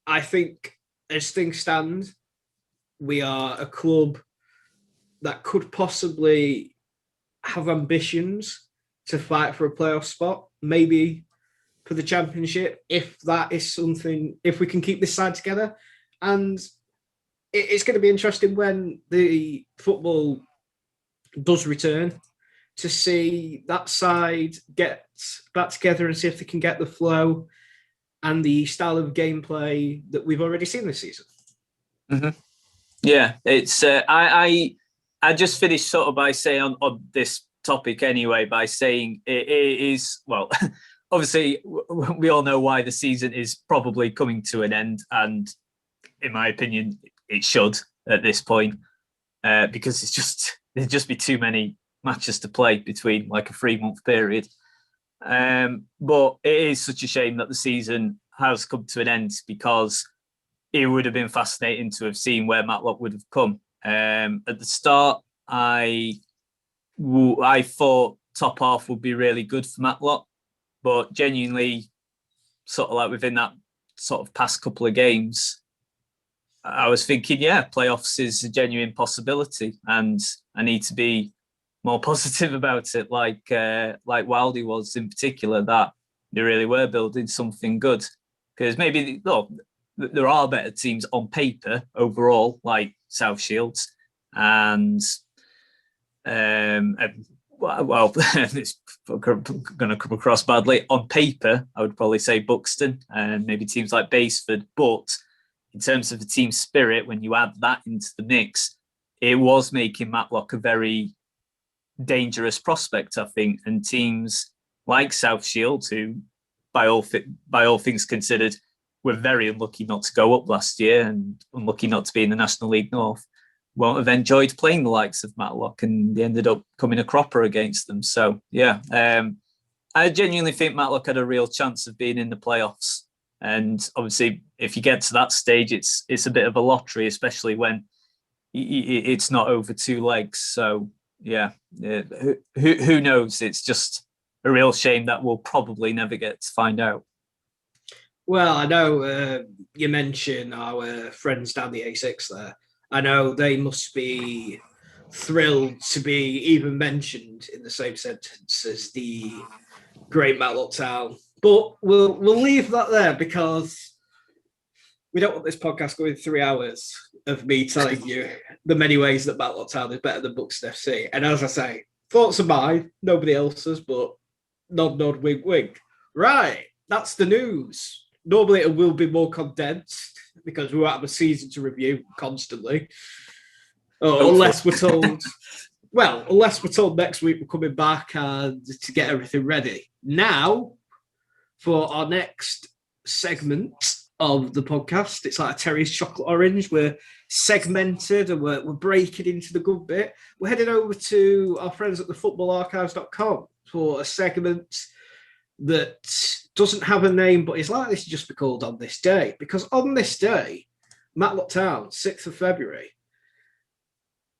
I think as things stand, we are a club that could possibly have ambitions to fight for a playoff spot, maybe for the Championship, if that is something, if we can keep this side together. And it's going to be interesting when the football does return to see that side get back together and see if they can get the flow and the style of gameplay that we've already seen this season. Mm-hmm. Yeah, it's I just finished sort of by saying on this topic anyway, by saying it is, well, obviously we all know why the season is probably coming to an end, and in my opinion it should at this point, because there'd just be too many matches to play between like a 3-month period. But it is such a shame that the season has come to an end, because it would have been fascinating to have seen where Matlock would have come. At the start, I thought top half would be really good for Matlock, but genuinely, sort of like within that sort of past couple of games, I was thinking, yeah, playoffs is a genuine possibility, and I need to be more positive about it, like Wildy was in particular, that they really were building something good. Because maybe there are better teams on paper overall, like South Shields, and well, it's going to come across badly. On paper, I would probably say Buxton and maybe teams like Basford. But in terms of the team spirit, when you add that into the mix, it was making Matlock a very dangerous prospect, I think. And teams like South Shields, who by all things considered were very unlucky not to go up last year and unlucky not to be in the National League North, won't have enjoyed playing the likes of Matlock, and they ended up coming a cropper against them. So yeah, I genuinely think Matlock had a real chance of being in the playoffs. And obviously, if you get to that stage, it's a bit of a lottery, especially when it's not over 2 legs. So yeah, who knows? It's just a real shame that we'll probably never get to find out. Well, I know you mentioned our friends down the A6 there. I know they must be thrilled to be even mentioned in the same sentence as the great Matlock Town. But we'll leave that there, because we don't want this podcast going 3 hours of me telling you the many ways that Matlock Town is better than Buxton FC. And as I say, thoughts are mine, nobody else's, but nod, nod, wink, wink. Right, that's the news. Normally it will be more condensed, because we won't have a season to review constantly. Unless we're told Well, unless we're told next week we're coming back and to get everything ready. Now, for our next segment of the podcast, it's like a Terry's chocolate orange. We're segmented and we're breaking into the good bit. We're heading over to our friends at the footballarchives.com for a segment that doesn't have a name, but is likely to just be called On This Day. Because on this day, Matlock Town, 6th of February,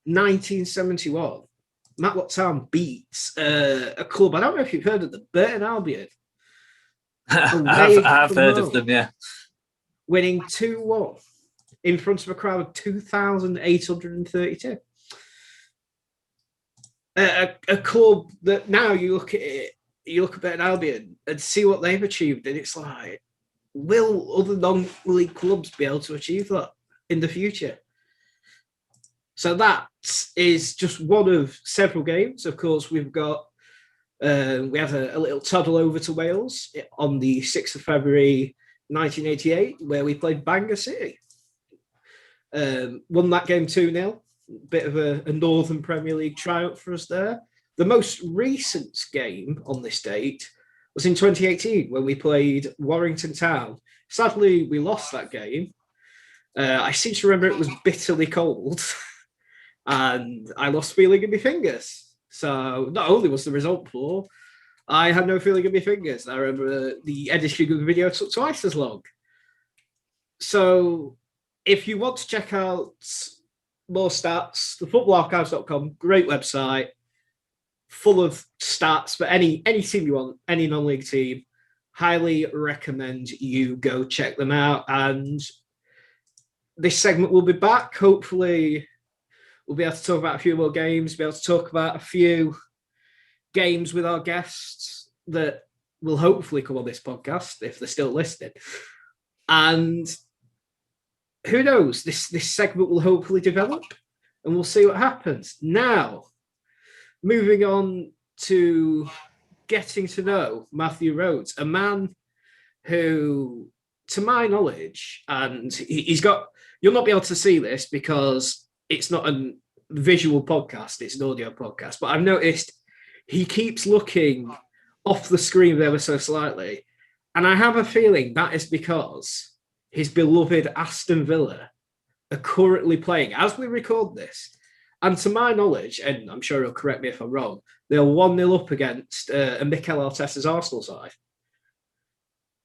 1971, Matlock Town beats a club. I don't know if you've heard of the Burton Albion. I've heard of them, yeah. Winning 2-1 in front of a crowd of 2,832. A club that now you look at it, you look at Burton Albion and see what they've achieved, and it's like, will other non-league clubs be able to achieve that in the future? So that is just one of several games. Of course, we've got we had a little toddle over to Wales on the 6th of February 1988, where we played Bangor City. Won that game 2-0. Bit of a Northern Premier League triumph for us there. The most recent game on this date was in 2018 when we played Warrington Town. Sadly, we lost that game. I seem to remember it was bitterly cold and I lost feeling in my fingers. So not only was the result poor, I had no feeling in my fingers. I remember the editing of the video took twice as long. So if you want to check out more stats, thefootballarchives.com, great website, full of stats for any team you want, any non-league team. Highly recommend you go check them out. And this segment will be back. Hopefully, we'll be able to talk about a few more games, be able to talk about a few games with our guests that will hopefully come on this podcast if they're still listening. And who knows, this segment will hopefully develop and we'll see what happens. Now, moving on to getting to know Matthew Rhodes, a man who, to my knowledge, and he's got, you'll not be able to see this because it's not a visual podcast, it's an audio podcast, but I've noticed he keeps looking off the screen ever so slightly. And I have a feeling that is because his beloved Aston Villa are currently playing, as we record this. And to my knowledge, and I'm sure he'll correct me if I'm wrong, they're 1-0 up against Mikel Arteta's Arsenal side.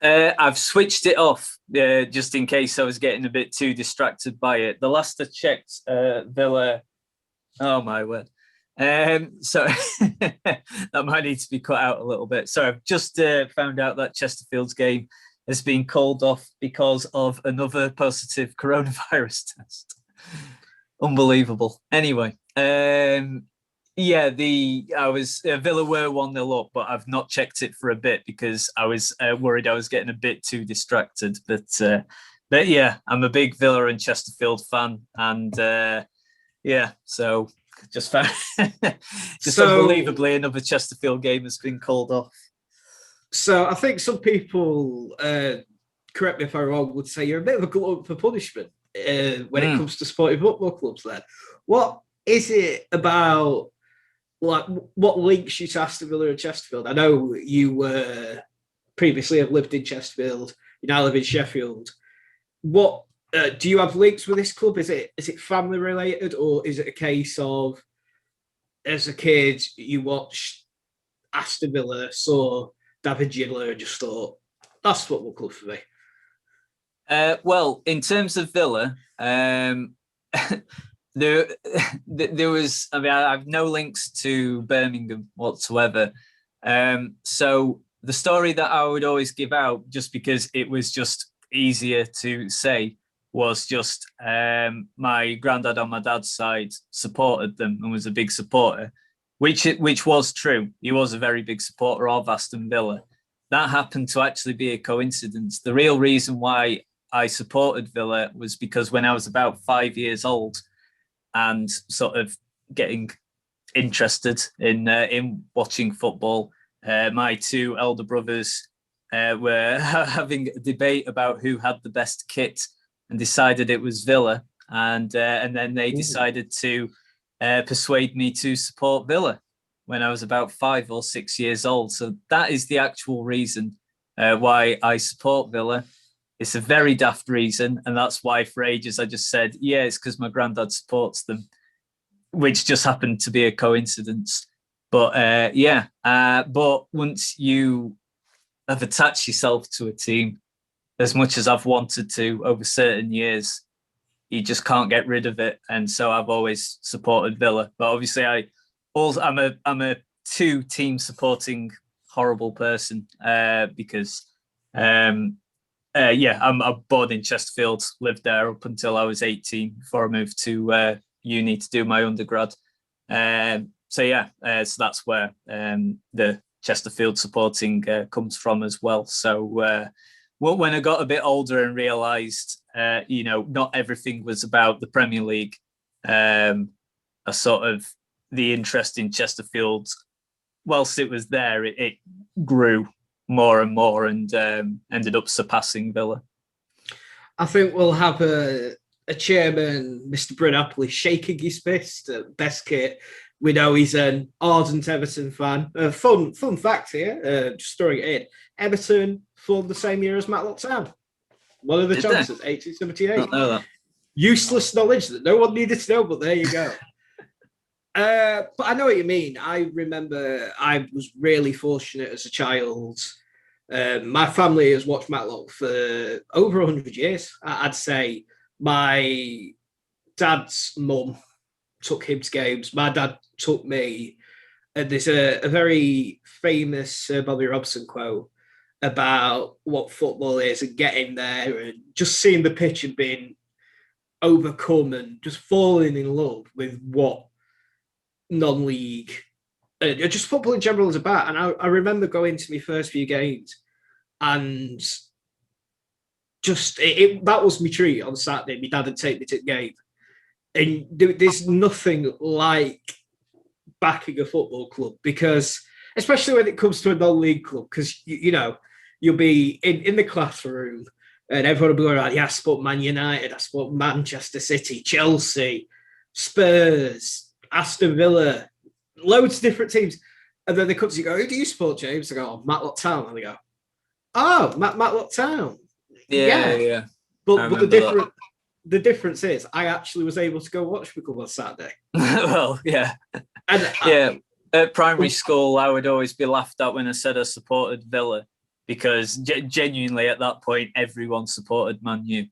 I've switched it off just in case I was getting a bit too distracted by it. The last I checked, Villa, oh my word. So that might need to be cut out a little bit. So I've just found out that Chesterfield's game has been called off because of another positive coronavirus test. Unbelievable. Anyway, Villa were 1-0 up, but I've not checked it for a bit because I was worried I was getting a bit too distracted. But yeah, I'm a big Villa and Chesterfield fan, and so just found unbelievably another Chesterfield game has been called off. So I think some people, correct me if I'm wrong, would say you're a bit of a glutton for punishment when it comes to supporting football clubs then. What is it about, like, what links you to Aston Villa and Chesterfield? I know you previously have lived in Chesterfield, you now live in Sheffield. What do you have links with this club? Is it family related, or is it a case of, as a kid, you watched Aston Villa, saw David Ginola and just thought, that's football club for me? Well, in terms of Villa, there was, I have no links to Birmingham whatsoever. So the story that I would always give out, just because it was just easier to say, was just my granddad on my dad's side supported them and was a big supporter, which was true. He was a very big supporter of Aston Villa. That happened to actually be a coincidence. The real reason why I supported Villa was because when I was about 5 years old and sort of getting interested in watching football, my two elder brothers were having a debate about who had the best kit and decided it was Villa. And then they decided to persuade me to support Villa when I was about 5 or 6 years old. So that is the actual reason why I support Villa. It's a very daft reason, and that's why for ages I just said, yeah, it's because my granddad supports them, which just happened to be a coincidence. But but once you have attached yourself to a team as much as I've wanted to over certain years, you just can't get rid of it. And so I've always supported Villa. But obviously I'm a two team supporting horrible person because I'm born in Chesterfield, lived there up until I was 18 before I moved to uni to do my undergrad. So that's where the Chesterfield supporting comes from as well. So when I got a bit older and realised, not everything was about the Premier League, a sort of the interest in Chesterfield, whilst it was there, it grew more and more and ended up surpassing Villa. I think we'll have a chairman, Mr. Brinapley, shaking his fist at Best Kit. We know he's an ardent Everton fan. Fun fact here, just throwing it in. Everton formed the same year as Matlock Town. One of the chances, 1878. Not know that. Useless knowledge that no one needed to know, but there you go. But I know what you mean. I remember I was really fortunate as a child. My family has watched Matlock for over 100 years. I'd say my dad's mum took him to games. My dad took me. And there's a very famous Bobby Robson quote about what football is and getting there and just seeing the pitch and being overcome and just falling in love with what non-league just football in general is about. And I remember going to my first few games and just that was my treat on Saturday. My dad would take me to the game. And there's nothing like backing a football club, because especially when it comes to a non-league club, because you'll be in the classroom and everyone will be around, I support Man United, I support Manchester City, Chelsea, Spurs, Aston Villa, loads of different teams. And then they come to you, go, who do you support, James? I go, oh, Matlock Town. And they go, oh, Matlock Town. Yeah. But the difference is I actually was able to go watch the club on Saturday. Well, yeah. And at primary school, I would always be laughed at when I said I supported Villa, because genuinely at that point, everyone supported Man U.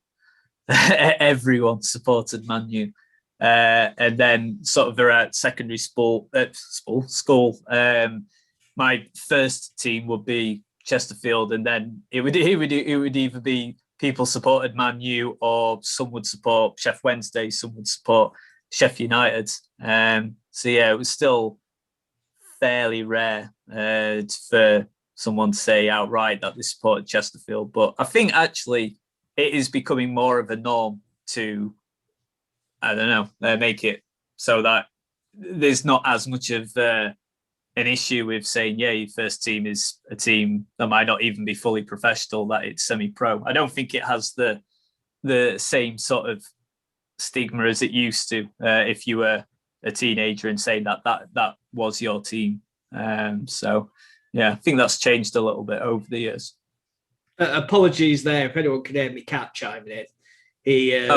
Everyone supported Man U. And then sort of around secondary school, my first team would be Chesterfield, and then it would either be people supported Man U, or some would support Sheff Wednesday, some would support Sheff United. So it was still fairly rare for someone to say outright that they supported Chesterfield. But I think actually it is becoming more of a norm to, I don't know, make it so that there's not as much of an issue with saying, your first team is a team that might not even be fully professional, that it's semi-pro. I don't think it has the same sort of stigma as it used to if you were a teenager and saying that was your team. I think that's changed a little bit over the years. Apologies there if anyone can hear me cat chiming in.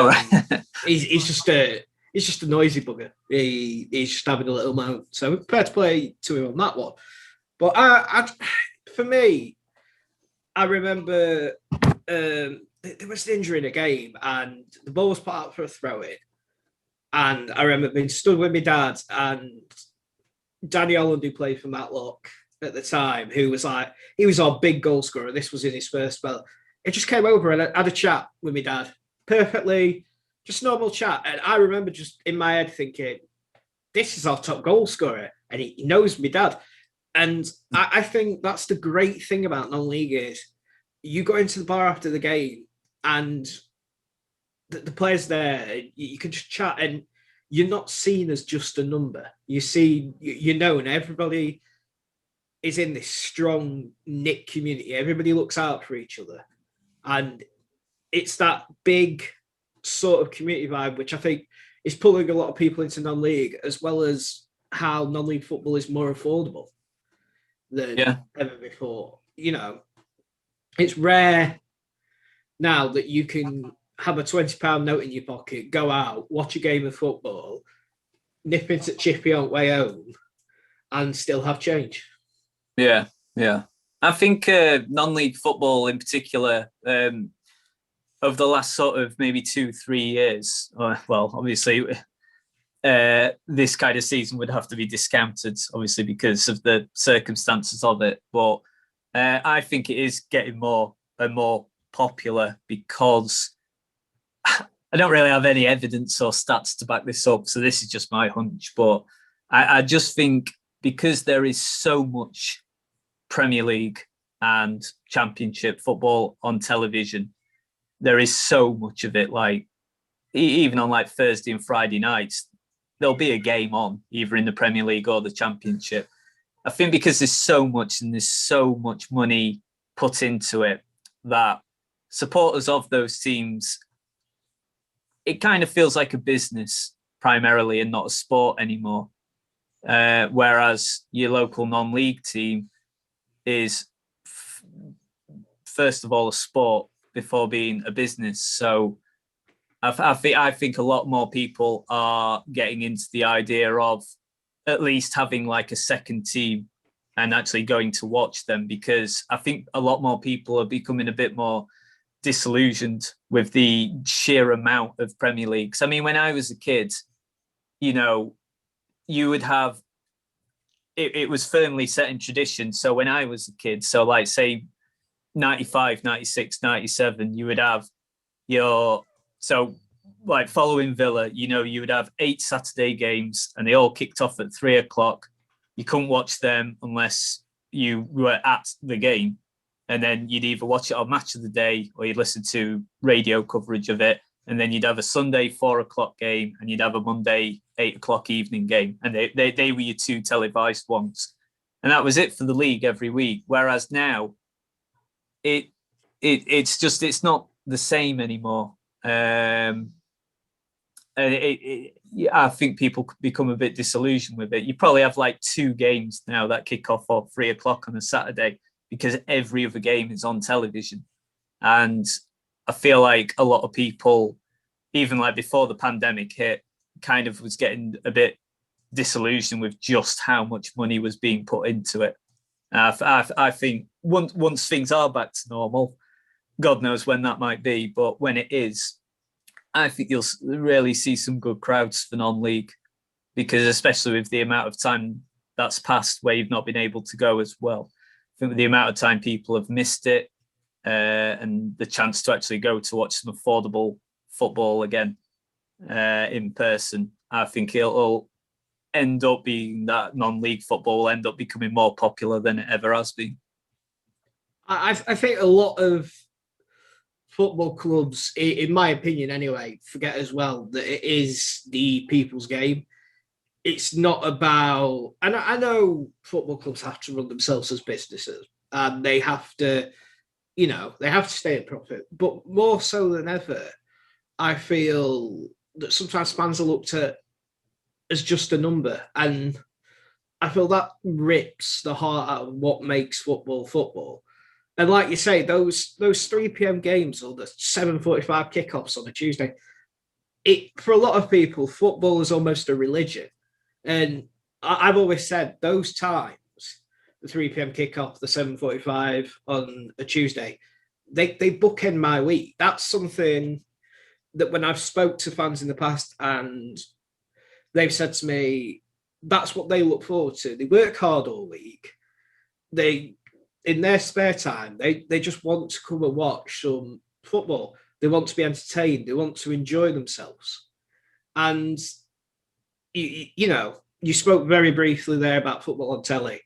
He's just a noisy bugger. He's just having a little moan. So we're prepared to play to him on that one. But for me, I remember there was an injury in a game and the ball was put out for a throw-in. And I remember being stood with my dad and Danny Holland, who played for Matlock at the time, he was our big goal scorer. This was in his first spell. It just came over and I had a chat with my dad. Perfectly, just normal chat. And I remember just in my head thinking, this is our top goal scorer. And he knows my dad. And I think that's the great thing about non-league is you go into the bar after the game and the players there, you can just chat and you're not seen as just a number. You see, and everybody is in this strong knit community. Everybody looks out for each other. And it's that big sort of community vibe, which I think is pulling a lot of people into non-league, as well as how non-league football is more affordable than ever before. You know, it's rare now that you can have a £20 note in your pocket, go out, watch a game of football, nip into Chippy on way home, and still have change. Yeah. I think non-league football in particular, over the last sort of maybe 2-3 years, well, obviously this kind of season would have to be discounted, obviously, because of the circumstances of it. But I think it is getting more and more popular because I don't really have any evidence or stats to back this up. So this is just my hunch. But I just think because there is so much Premier League and Championship football on television, there is so much of it. Like even on like Thursday and Friday nights, there'll be a game on either in the Premier League or the Championship. I think because there's so much and there's so much money put into it that supporters of those teams, it kind of feels like a business primarily and not a sport anymore. Whereas your local non-league team is first of all a sport before being a business. So I think a lot more people are getting into the idea of at least having like a second team and actually going to watch them, because I think a lot more people are becoming a bit more disillusioned with the sheer amount of Premier Leagues. I mean, when I was a kid, you know, you would have, it was firmly set in tradition. So when I was a kid, so like say 95, 96, 97, you would have so like following Villa, you know, you would have 8 Saturday games and they all kicked off at 3:00. You couldn't watch them unless you were at the game. And then you'd either watch it on Match of the Day or you'd listen to radio coverage of it. And then you'd have a Sunday 4:00 game and you'd have a Monday 8:00 evening game. And they were your 2 televised ones. And that was it for the league every week. Whereas now it's not the same anymore. And I think people could become a bit disillusioned with it. You probably have like 2 games now that kick off at 3:00 on a Saturday because every other game is on television. And I feel like a lot of people, even like before the pandemic hit, kind of was getting a bit disillusioned with just how much money was being put into it. I think once things are back to normal, God knows when that might be, but when it is, I think you'll really see some good crowds for non-league, because especially with the amount of time that's passed where you've not been able to go as well. I think with the amount of time people have missed it and the chance to actually go to watch some affordable football again in person, I think it'll end up being that non-league football will end up becoming more popular than it ever has been. I think a lot of football clubs, in my opinion anyway, forget as well that it is the people's game. It's not about, and I know football clubs have to run themselves as businesses and they have to, you know, they have to stay in profit, but more so than ever, I feel that sometimes fans are looked at as just a number, and I feel that rips the heart out of what makes football football. And like you say, those 3 p.m. games or the 7:45 kickoffs on a Tuesday, for a lot of people, football is almost a religion. And I've always said those times, the 3 p.m. kickoff, the 7:45 on a Tuesday, they bookend my week. That's something that when I've spoke to fans in the past and they've said to me, that's what they look forward to. They work hard all week. They, in their spare time, they just want to come and watch some football. They want to be entertained. They want to enjoy themselves. And, you know, you spoke very briefly there about football on telly.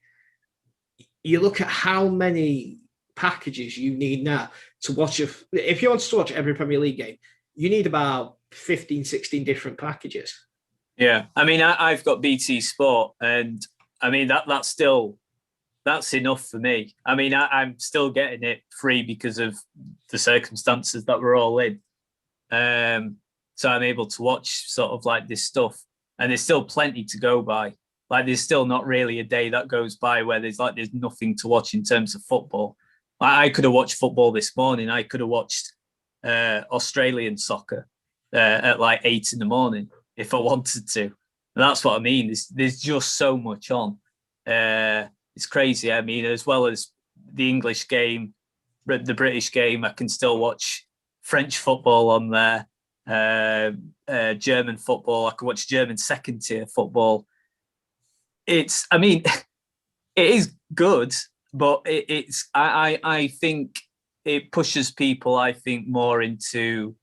You look at how many packages you need now to watch. If you want to watch every Premier League game, you need about 15, 16 different packages. Yeah, I mean, I've got BT Sport, and I mean that's enough for me. I mean, I'm still getting it free because of the circumstances that we're all in. so I'm able to watch sort of like this stuff, and there's still plenty to go by. Like there's still not really a day that goes by where there's nothing to watch in terms of football. I could have watched football this morning. I could have watched Australian soccer at like 8 a.m. if I wanted to. And that's what I mean. There's just so much on. It's crazy. I mean, as well as the English game, the British game, I can still watch French football on there, German football. I can watch German second tier football. I mean, it is good, but I think it pushes people, I think, more into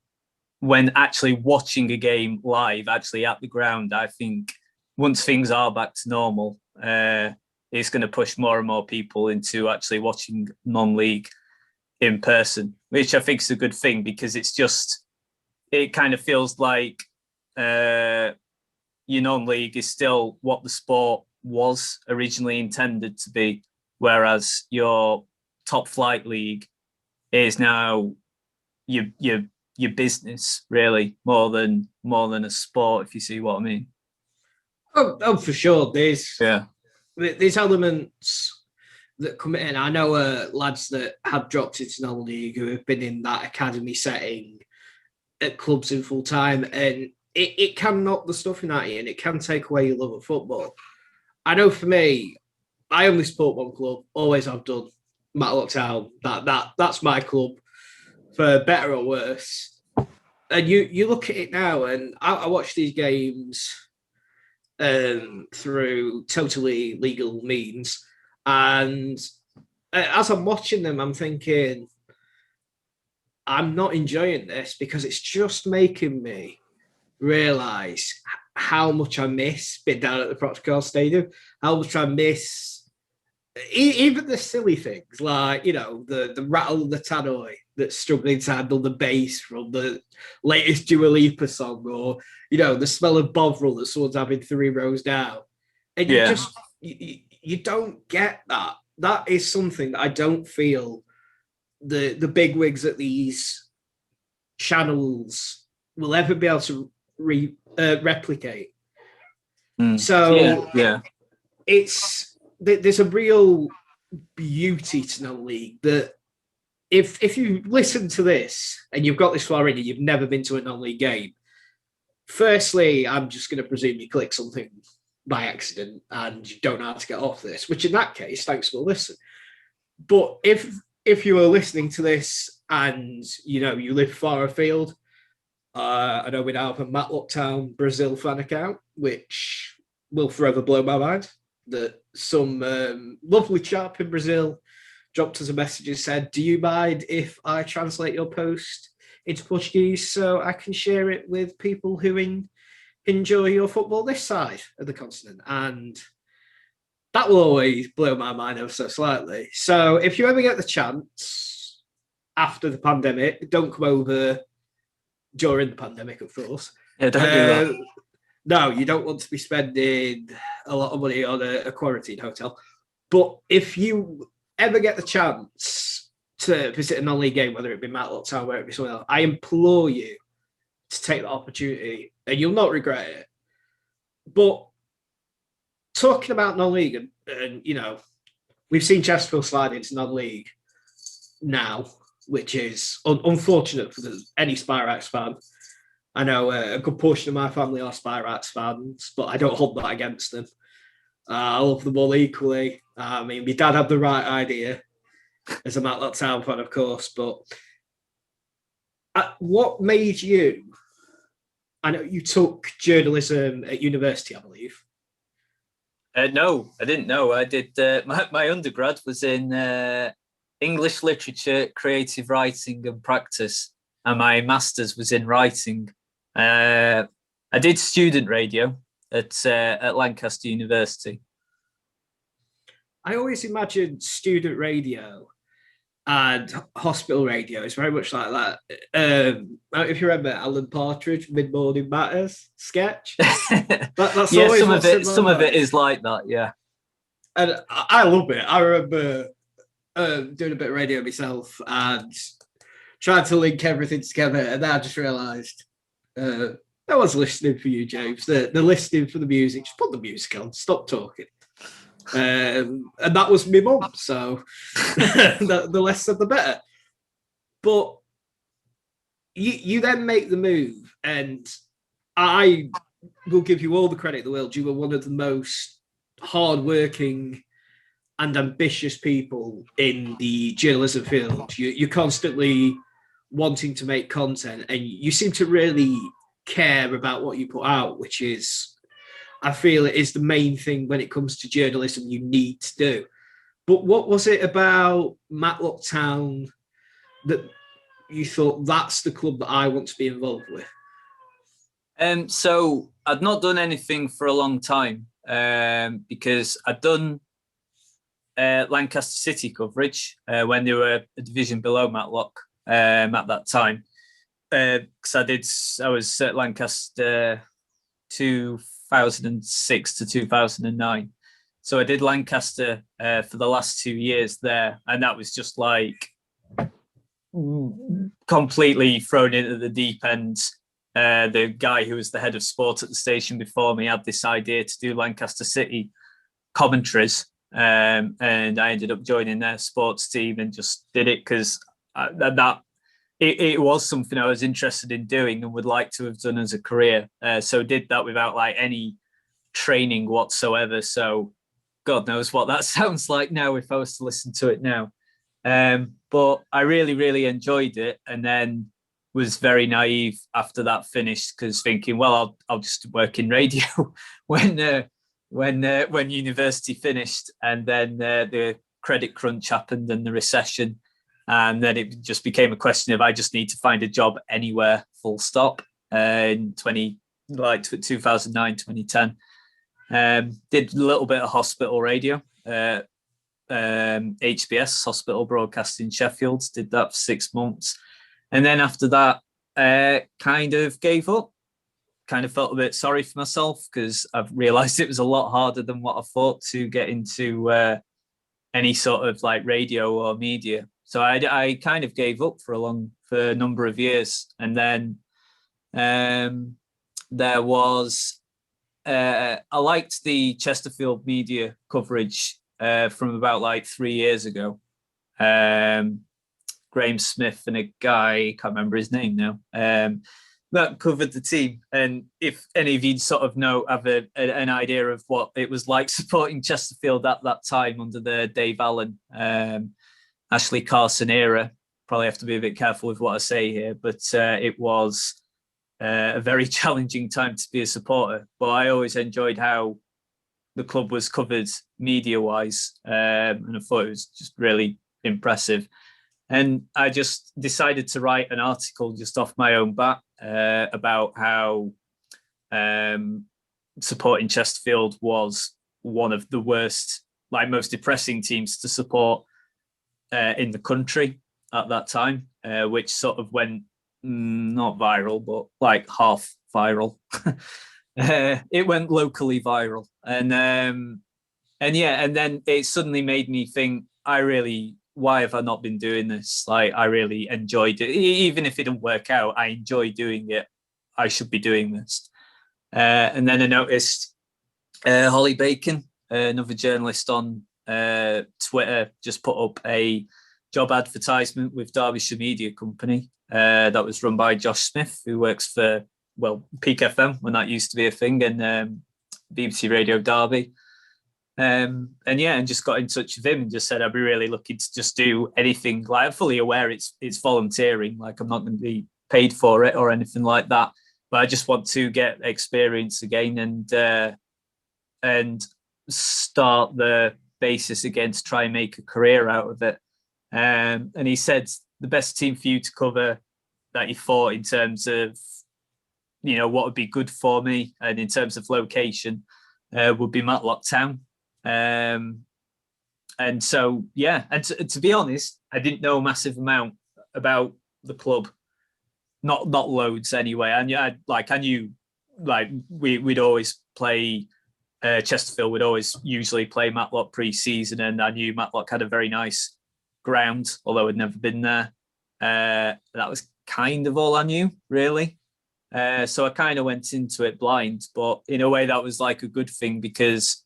when actually watching a game live, actually at the ground. I think once things are back to normal, it's going to push more and more people into actually watching non-league in person, which I think is a good thing, because it kind of feels like your non-league is still what the sport was originally intended to be, whereas your top flight league is now your business, really, more than a sport, if you see what I mean. Oh, for sure. There's elements that come in. I know lads that have dropped into non-league who have been in that academy setting at clubs in full time, and it can knock the stuffing out of you, and it can take away your love of football. I know for me, I only support one club, always have done, Matlock Town. That's my club, for better or worse. And you look at it now, and I watch these games through totally legal means, and as I'm watching them, I'm thinking, I'm not enjoying this, because it's just making me realise how much I miss being down at the Proctor Stadium, how much I miss even the silly things, like, the rattle of the tannoy that's struggling to handle the bass from the latest Dua Lipa song, or, the smell of Bovril that someone's having 3 rows down. And you don't get that. That is something that I don't feel the big wigs at these channels will ever be able to replicate. So there's a real beauty to non-league that if you listen to this and you've got this far in and you've never been to a non-league game, firstly, I'm just going to presume you click something by accident and you don't know how to get off this, which in that case, thanks for listening. But if you are listening to this and you live far afield, I know we now have a Matlock Town Brazil fan account, which will forever blow my mind. That some lovely chap in Brazil dropped us a message and said, "Do you mind if I translate your post into Portuguese so I can share it with people who enjoy your football this side of the continent?" And that will always blow my mind ever so slightly. So if you ever get the chance after the pandemic, don't come over during the pandemic, of course. Yeah, don't do that. No, you don't want to be spending a lot of money on a quarantine hotel. But if you ever get the chance to visit a non-league game, whether it be Matlock Town, whether it be somewhere else, I implore you to take the opportunity, and you'll not regret it. But talking about non-league, and we've seen Chesterfield slide into non-league now, which is unfortunate for any Spirax fan. I know a good portion of my family are Spirax fans, but I don't hold that against them. I love them all equally. I mean, my dad had the right idea as a Matlock Town fan, of course, but what made you... I know you took journalism at university, I believe. No, I didn't know. I did. My undergrad was in English literature, creative writing and practice, and my master's was in writing. I did student radio at Lancaster University. I always imagined student radio and hospital radio is very much like that. If you remember Alan Partridge, Mid Morning Matters sketch, that's yeah, always some of it is like that, yeah. And I love it. I remember doing a bit of radio myself and trying to link everything together, and then I just realised No one's listening for you, James. They're listening for the music. Just put the music on. Stop talking. And that was my mum. So the less said, the better. But you then make the move, and I will give you all the credit in the world. You were one of the most hardworking and ambitious people in the journalism field. You're constantly wanting to make content, and you seem to really care about what you put out, which is, I feel, it is the main thing when it comes to journalism you need to do. But what was it about Matlock Town that you thought, that's the club that I want to be involved with? So I'd not done anything for a long time because I'd done Lancaster City coverage when they were a division below Matlock at that time. Because I was at Lancaster 2006 to 2009. So I did Lancaster for the last 2 years there, and that was just like completely thrown into the deep end. The guy who was the head of sport at the station before me had this idea to do Lancaster City commentaries, and I ended up joining their sports team and just did it because it was something I was interested in doing and would like to have done as a career. So did that without like any training whatsoever. So God knows what that sounds like now if I was to listen to it now. But I really, really enjoyed it, and then was very naive after that finished, because thinking, well, I'll just work in radio when university finished, and then the credit crunch happened and the recession, and then it just became a question of I just need to find a job anywhere, full stop. In 2009, 2010, did a little bit of hospital radio. HBS, Hospital Broadcasting Sheffield, did that for 6 months. And then after that, kind of gave up, kind of felt a bit sorry for myself because I've realized it was a lot harder than what I thought to get into any sort of like radio or media. So I kind of gave up for a number of years. And then there was, I liked the Chesterfield media coverage from about like 3 years ago. Graham Smith and a guy, can't remember his name now, that covered the team. And if any of you sort of have an idea of what it was like supporting Chesterfield at that time under the Dave Allen, Ashley Carson era, probably have to be a bit careful with what I say here, but it was a very challenging time to be a supporter. But I always enjoyed how the club was covered media-wise, and I thought it was just really impressive. And I just decided to write an article just off my own bat about how supporting Chesterfield was one of the worst, like most depressing teams to support in the country at that time, which sort of went not viral, but like half viral. It went locally viral. And yeah, and then it suddenly made me think, why have I not been doing this? Like, I really enjoyed it. Even if it didn't work out, I enjoy doing it. I should be doing this. And then I noticed Holly Bacon, another journalist on Twitter, just put up a job advertisement with Derbyshire Media Company that was run by Josh Smith, who works for, Peak FM, when that used to be a thing, and BBC Radio Derby. And just got in touch with him and just said I'd be really looking to just do anything. Like, I'm fully aware it's volunteering, like I'm not going to be paid for it or anything like that, but I just want to get experience again and start the basis again to try and make a career out of it. And he said the best team for you to cover that he thought in terms of, what would be good for me and in terms of location would be Matlock Town. And so, yeah, and to be honest, I didn't know a massive amount about the club, not loads anyway. And I knew, like, we'd always play Chesterfield would always usually play Matlock pre-season, and I knew Matlock had a very nice ground, although I'd never been there. That was kind of all I knew, really. So I kind of went into it blind, but in a way that was like a good thing because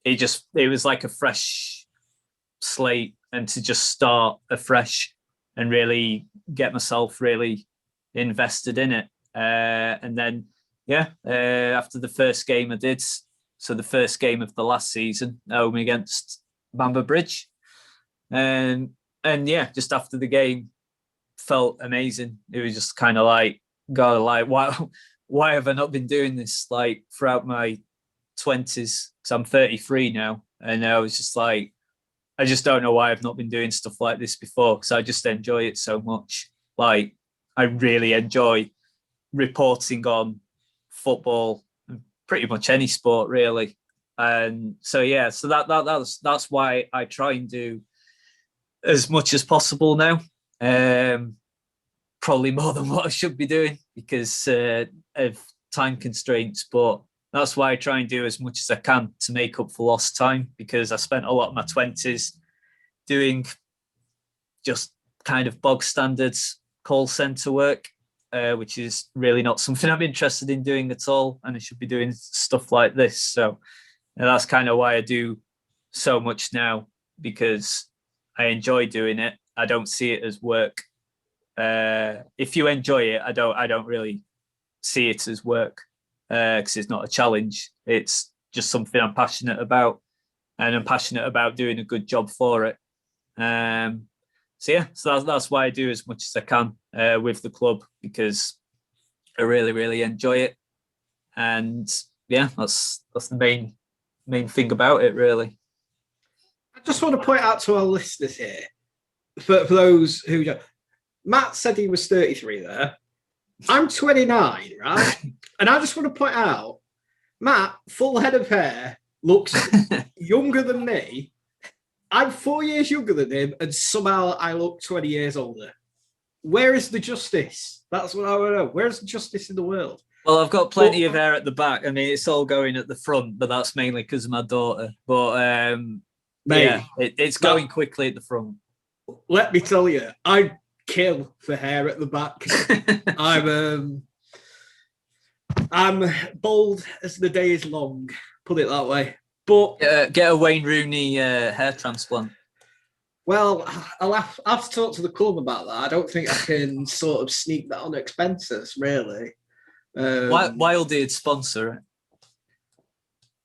it was like a fresh slate and to just start afresh and really get myself really invested in it. And then, after the first game I did, so the first game of the last season, home against Bamber Bridge. And just after the game, felt amazing. It was just kind of like, God, like, why have I not been doing this like throughout my 20s? Because I'm 33 now. And I was just like, I just don't know why I've not been doing stuff like this before because I just enjoy it so much. Like, I really enjoy reporting on football and pretty much any sport, really. And so, that's why I try and do as much as possible now. Probably more than what I should be doing because of time constraints, but that's why I try and do as much as I can to make up for lost time because I spent a lot of my 20s doing just kind of bog standards call centre work, which is really not something I'm interested in doing at all. And I should be doing stuff like this. So that's kind of why I do so much now because I enjoy doing it. I don't see it as work. If you enjoy it, I don't really see it as work because it's not a challenge. It's just something I'm passionate about, and I'm passionate about doing a good job for it. So that's why I do as much as I can with the club because I really, really enjoy it, and that's the main thing about it, really. I just want to point out to our listeners here, for those who don't, Matt said he was 33 there. I'm 29, right? And I just want to point out, Matt, full head of hair, looks younger than me. I'm 4 years younger than him, and somehow I look 20 years older. Where is the justice? That's what I want to know. Where's the justice in the world? Well, I've got plenty of hair at the back. I mean, it's all going at the front, but that's mainly because of my daughter. But it's going quickly at the front. Let me tell you, I kill for hair at the back. I'm bald as the day is long, put it that way. But get a Wayne Rooney hair transplant. Well, I'll have to talk to the club about that. I don't think I can sort of sneak that on expenses, really. Wilde'd sponsor it.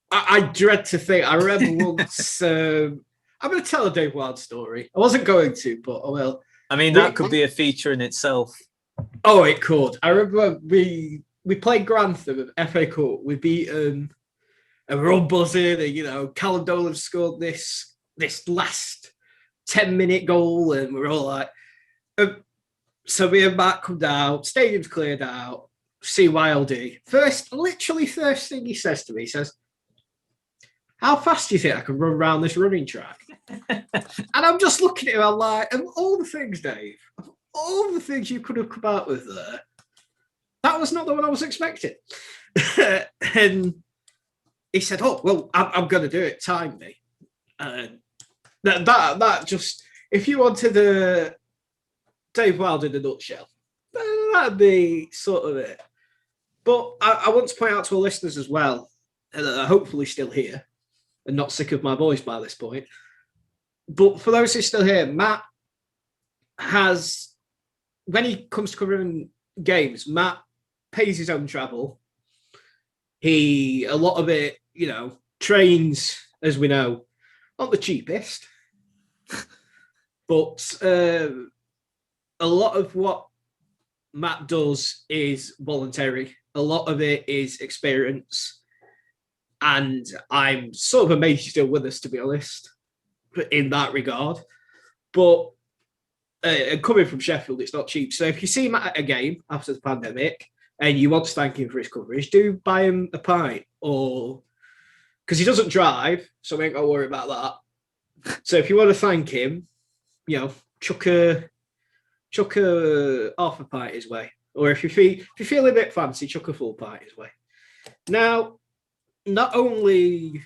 I dread to think. I remember once. I'm going to tell a Dave Wild story. I wasn't going to, but I will. I mean, that could be a feature in itself. Oh, it could. I remember we played Grantham at FA Cup. We beat and we're all buzzing. And, Callum Dolan scored this last 10-minute goal, and we're all like, so me and Matt come down, stadium's cleared out, see Wildy. First thing he says to me, he says, "How fast do you think I can run around this running track?" And I'm just looking at him, I'm like, of all the things, Dave, of all the things you could have come out with there, that was not the one I was expecting. And he said, "Oh, well, I'm going to do it, time me." And that just, if you wanted the Dave Wild in a nutshell, that'd be sort of it. But I want to point out to our listeners as well, that are hopefully still here and not sick of my voice by this point. But for those who are still here, Matt has, when he comes to covering games, Matt pays his own travel. A lot of it, trains, as we know, not the cheapest. But a lot of what Matt does is voluntary. A lot of it is experience. And I'm sort of amazed he's still with us, to be honest, in that regard. But coming from Sheffield, it's not cheap. So if you see Matt at a game after the pandemic and you want to thank him for his coverage, do buy him a pint, or because he doesn't drive, so we ain't got to worry about that. So if you want to thank him, chuck a half a pint his way, or if you feel a bit fancy, chuck a full pint his way. Now, not only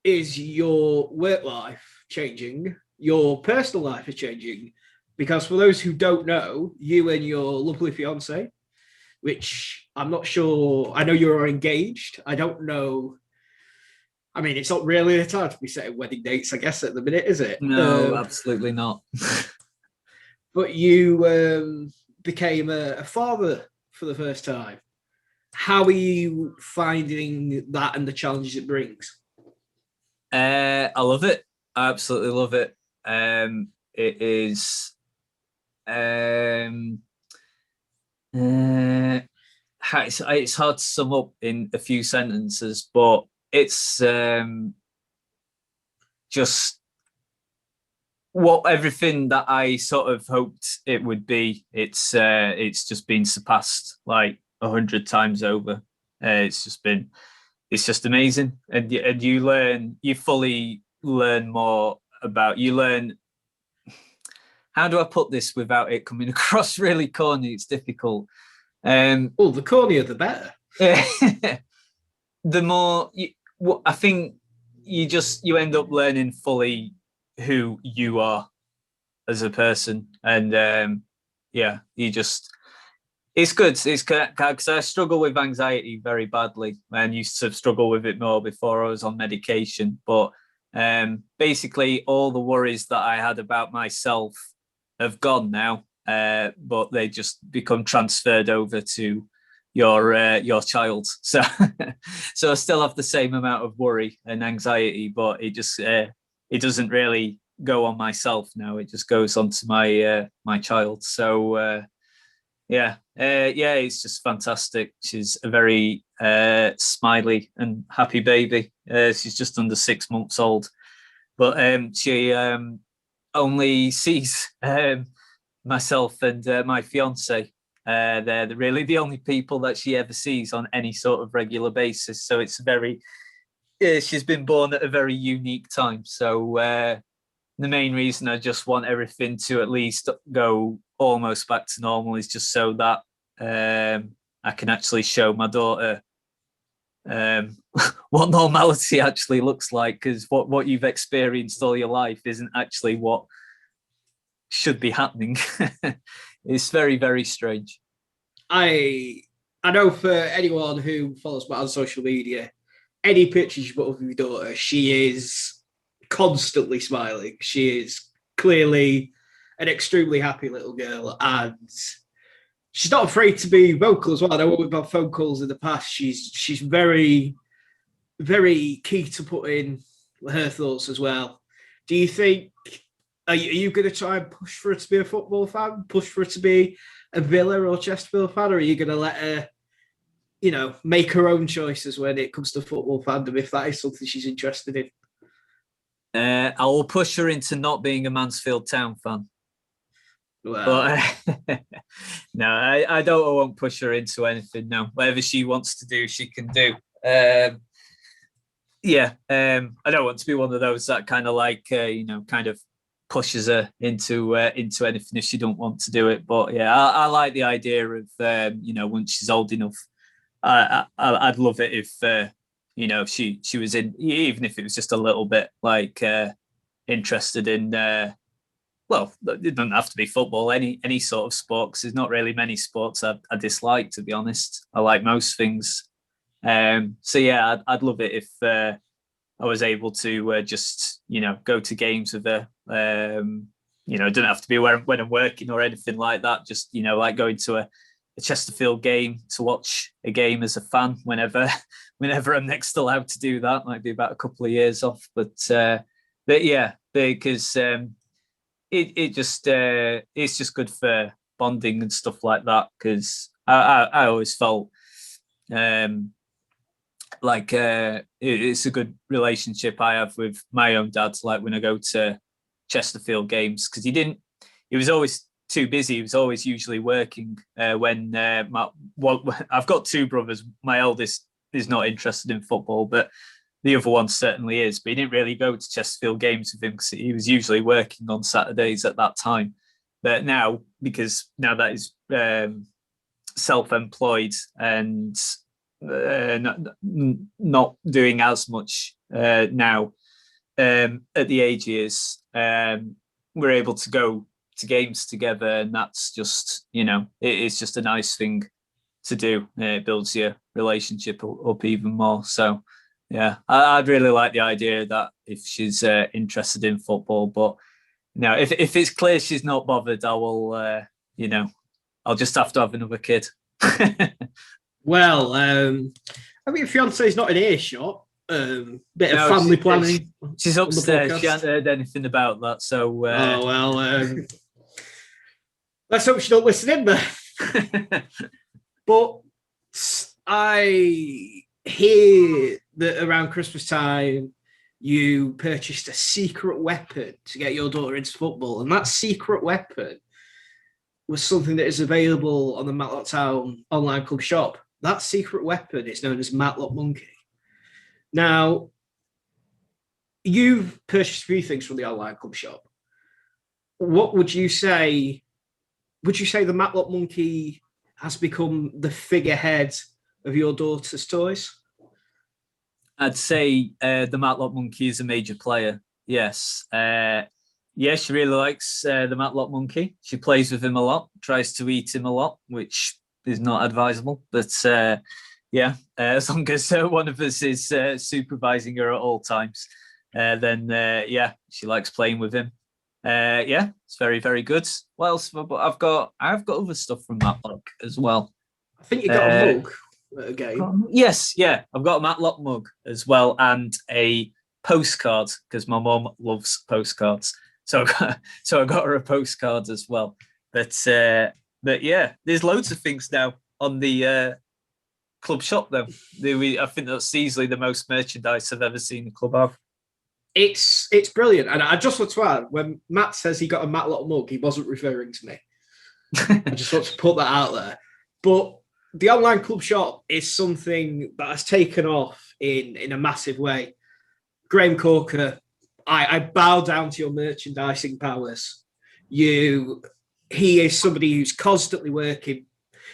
is your work life changing, your personal life is changing, because for those who don't know, you and your lovely fiance which I'm not sure. I know you're engaged. I don't know. I mean, it's not really a time to be setting wedding dates, I guess, at the minute, is it? No, absolutely not. But you became a father for the first time. How are you finding that and the challenges it brings? I love it. I absolutely love it. It is. It's hard to sum up in a few sentences, but it's just everything that I sort of hoped it would be. It's just been surpassed like 100 times over. It's just amazing, and you fully learn more about. You learn, how do I put this without it coming across really corny? It's difficult. Well, the cornier the better. The more I think you end up learning fully who you are as a person, and it's good. It's because I struggle with anxiety very badly, and used to struggle with it more before I was on medication. But basically, all the worries that I had about myself have gone now, but they just become transferred over to your child. So so I still have the same amount of worry and anxiety, but it doesn't really go on myself now. It just goes on to my child. So it's just fantastic. She's a very smiley and happy baby. She's just under 6 months old, but she only sees myself and my fiance. They're really the only people that she ever sees on any sort of regular basis. So it's she's been born at a very unique time. So the main reason I just want everything to at least go almost back to normal is just so that I can actually show my daughter what normality actually looks like, because what you've experienced all your life isn't actually what should be happening. It's very, very strange. I know for anyone who follows me on social media, any pictures you put of your daughter, she is constantly smiling. She is clearly an extremely happy little girl, and she's not afraid to be vocal as well. I know we've had phone calls in the past. She's very, very key to put in her thoughts as well. Do you think, are you going to try and push for her to be a football fan, push for her to be a Villa or Chesterfield fan, or are you going to let her, make her own choices when it comes to football fandom, if that is something she's interested in? I will push her into not being a Mansfield Town fan. Well. But no, I won't push her into anything. No, whatever she wants to do, she can do. I don't want to be one of those that kind of kind of pushes her into anything if she don't want to do it. But yeah, I like the idea of once she's old enough, I'd love it if she was in, even if it was just a little bit interested in. Well, it doesn't have to be football, any sort of sport, because there's not really many sports I dislike, to be honest. I like most things. So yeah, I'd love it if I was able to just, go to games with her. It doesn't have to be when I'm working or anything like that. Just, like going to a Chesterfield game to watch a game as a fan whenever I'm next allowed to do that. Might be about a couple of years off, but yeah, because it's just good for bonding and stuff like that, because I always felt it's a good relationship I have with my own dad, like when I go to Chesterfield games, because he was always too busy. He was always usually working when I've got two brothers. My eldest is not interested in football, but the other one certainly is. But he didn't really go to Chesterfield games with him because he was usually working on Saturdays at that time. But now, because now that he's self-employed and not doing as much now at the age he is, we're able to go to games together, and that's just it's just a nice thing to do. It builds your relationship up even more. So, yeah, I'd really like the idea of that if she's interested in football. But if it's clear she's not bothered, I will, I'll just have to have another kid. Well, your fiance's not in earshot. Bit of family planning. She's upstairs. She hasn't heard anything about that. So, let's hope she don't listen in there. But I hear that around Christmas time, you purchased a secret weapon to get your daughter into football. And that secret weapon was something that is available on the Matlock Town online club shop. That secret weapon is known as Matlock Monkey. Now, you've purchased a few things from the online club shop. What would you say? Would you say the Matlock Monkey has become the figurehead of your daughter's toys? I'd say the Matlock Monkey is a major player. Yes. She really likes the Matlock Monkey. She plays with him a lot, tries to eat him a lot, which is not advisable. But as long as one of us is supervising her at all times, then she likes playing with him. It's very, very good. What else? I've got other stuff from Matlock as well. I think you got a mug at a game. Yes, I've got a Matlock mug as well and a postcard because my mum loves postcards. So I got her a postcard as well. But there's loads of things now on the club shop though. I think that's easily the most merchandise I've ever seen the club have. It's brilliant. And I just want to add, when Matt says he got a Matlock mug, he wasn't referring to me. I just want to put that out there. But the online club shop is something that has taken off in a massive way. Graham Corker, I bow down to your merchandising powers. He is somebody who's constantly working.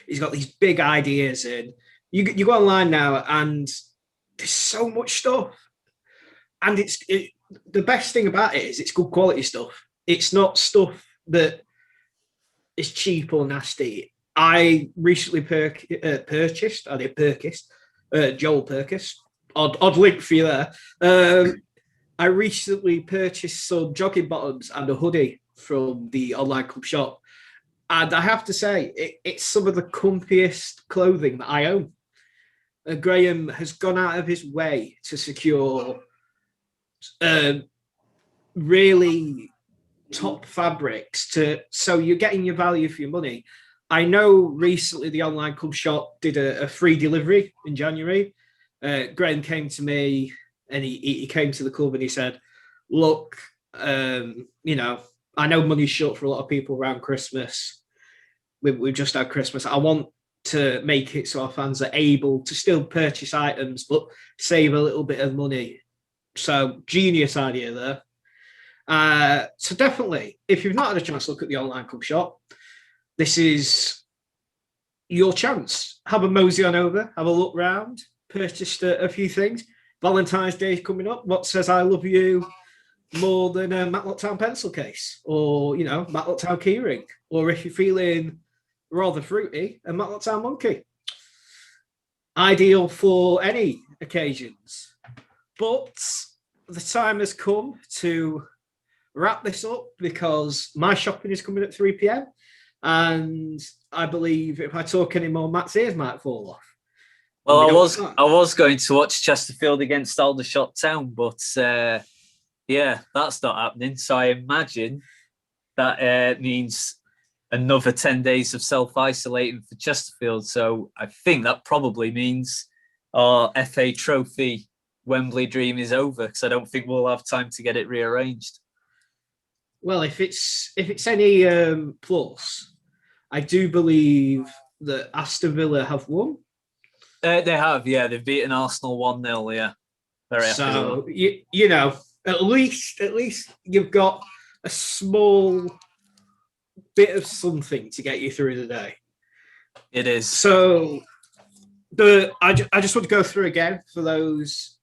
He's got these big ideas, and you go online now, and there's so much stuff. And the best thing about it is it's good quality stuff. It's not stuff that is cheap or nasty. I recently purchased Joel Perkis. Odd link for you there. I recently purchased some jogging bottoms and a hoodie from the online club shop. And I have to say, it's some of the comfiest clothing that I own. Graham has gone out of his way to secure really top fabrics so you're getting your value for your money. I know recently the online club shop did a free delivery in January. Graham came to me and he came to the club and he said, look, I know money's short for a lot of people around Christmas. We've just had Christmas. I want to make it so our fans are able to still purchase items but save a little bit of money. So genius idea there. So definitely, if you've not had a chance to look at the online club shop, this is your chance. Have a mosey on over, have a look round, purchased a few things. Valentine's Day is coming up. What says I love you more than a Matlock Town pencil case or, Matlock Town keyring? Or if you're feeling rather fruity, a Matlock Town monkey. Ideal for any occasions. But the time has come to wrap this up because my shopping is coming at 3 p.m. And I believe if I talk anymore, Matt's ears might fall off. Well, I was going to watch Chesterfield against Aldershot Town, but that's not happening. So I imagine that means another 10 days of self-isolating for Chesterfield. So I think that probably means our FA Trophy Wembley dream is over because I don't think we'll have time to get it rearranged. Well, if it's any plus, I do believe that Aston Villa have won. They have, yeah. They've beaten Arsenal 1-0, yeah. Very happy. So at least you've got a small bit of something to get you through the day. It is. So I just want to go through again for those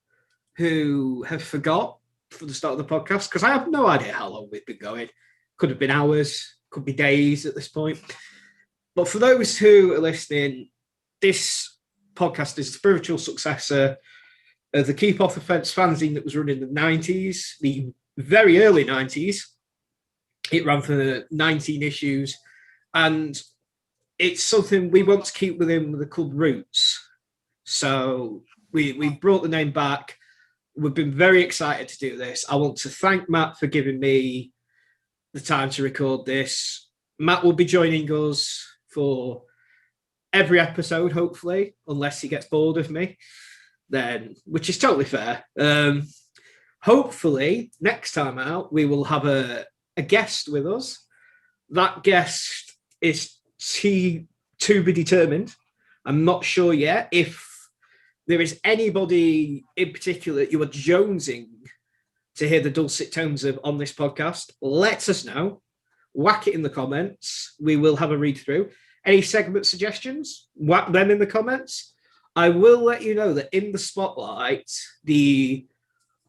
who have forgot from the start of the podcast, because I have no idea how long we've been going. Could have been hours, could be days at this point. But for those who are listening, this podcast is the spiritual successor of the Keep Off the Fence fanzine that was run in the 90s, the very early 90s. It ran for 19 issues, and it's something we want to keep within the club roots. So we brought the name back. We've been very excited to do this. I want to thank Matt for giving me the time to record this. Matt will be joining us for every episode, hopefully, unless he gets bored of me, then, which is totally fair. Hopefully, next time out, we will have a guest with us. That guest is to be determined. I'm not sure yet. If there is anybody in particular that you are jonesing to hear the dulcet tones of on this podcast, let us know. Whack it in the comments. We will have a read through. Any segment suggestions? Whack them in the comments. I will let you know that in the spotlight, the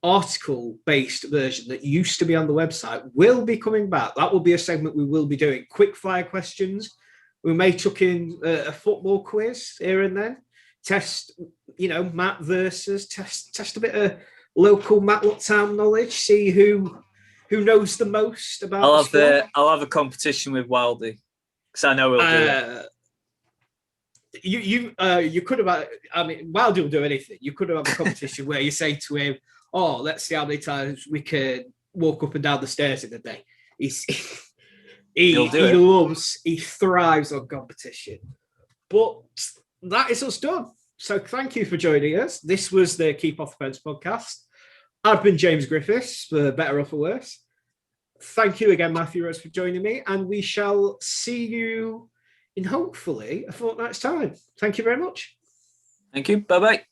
article-based version that used to be on the website will be coming back. That will be a segment we will be doing. Quick fire questions. We may chuck in a football quiz here and then. Test, Matt versus test a bit of local Matlock Town knowledge. See who knows the most about. I'll have a competition with Wildy because I know he'll do it. You could have. I mean, Wildy will do anything. You could have a competition where you say to him, "Oh, let's see how many times we can walk up and down the stairs in a day." He thrives on competition. But that is us done. So thank you for joining us. This was the Keep Off the Fence podcast. I've been James Griffiths, for better or for worse. Thank you again, Matthew Rhodes, for joining me, and we shall see you in hopefully a fortnight's time. Thank you very much. Thank you. Bye-bye.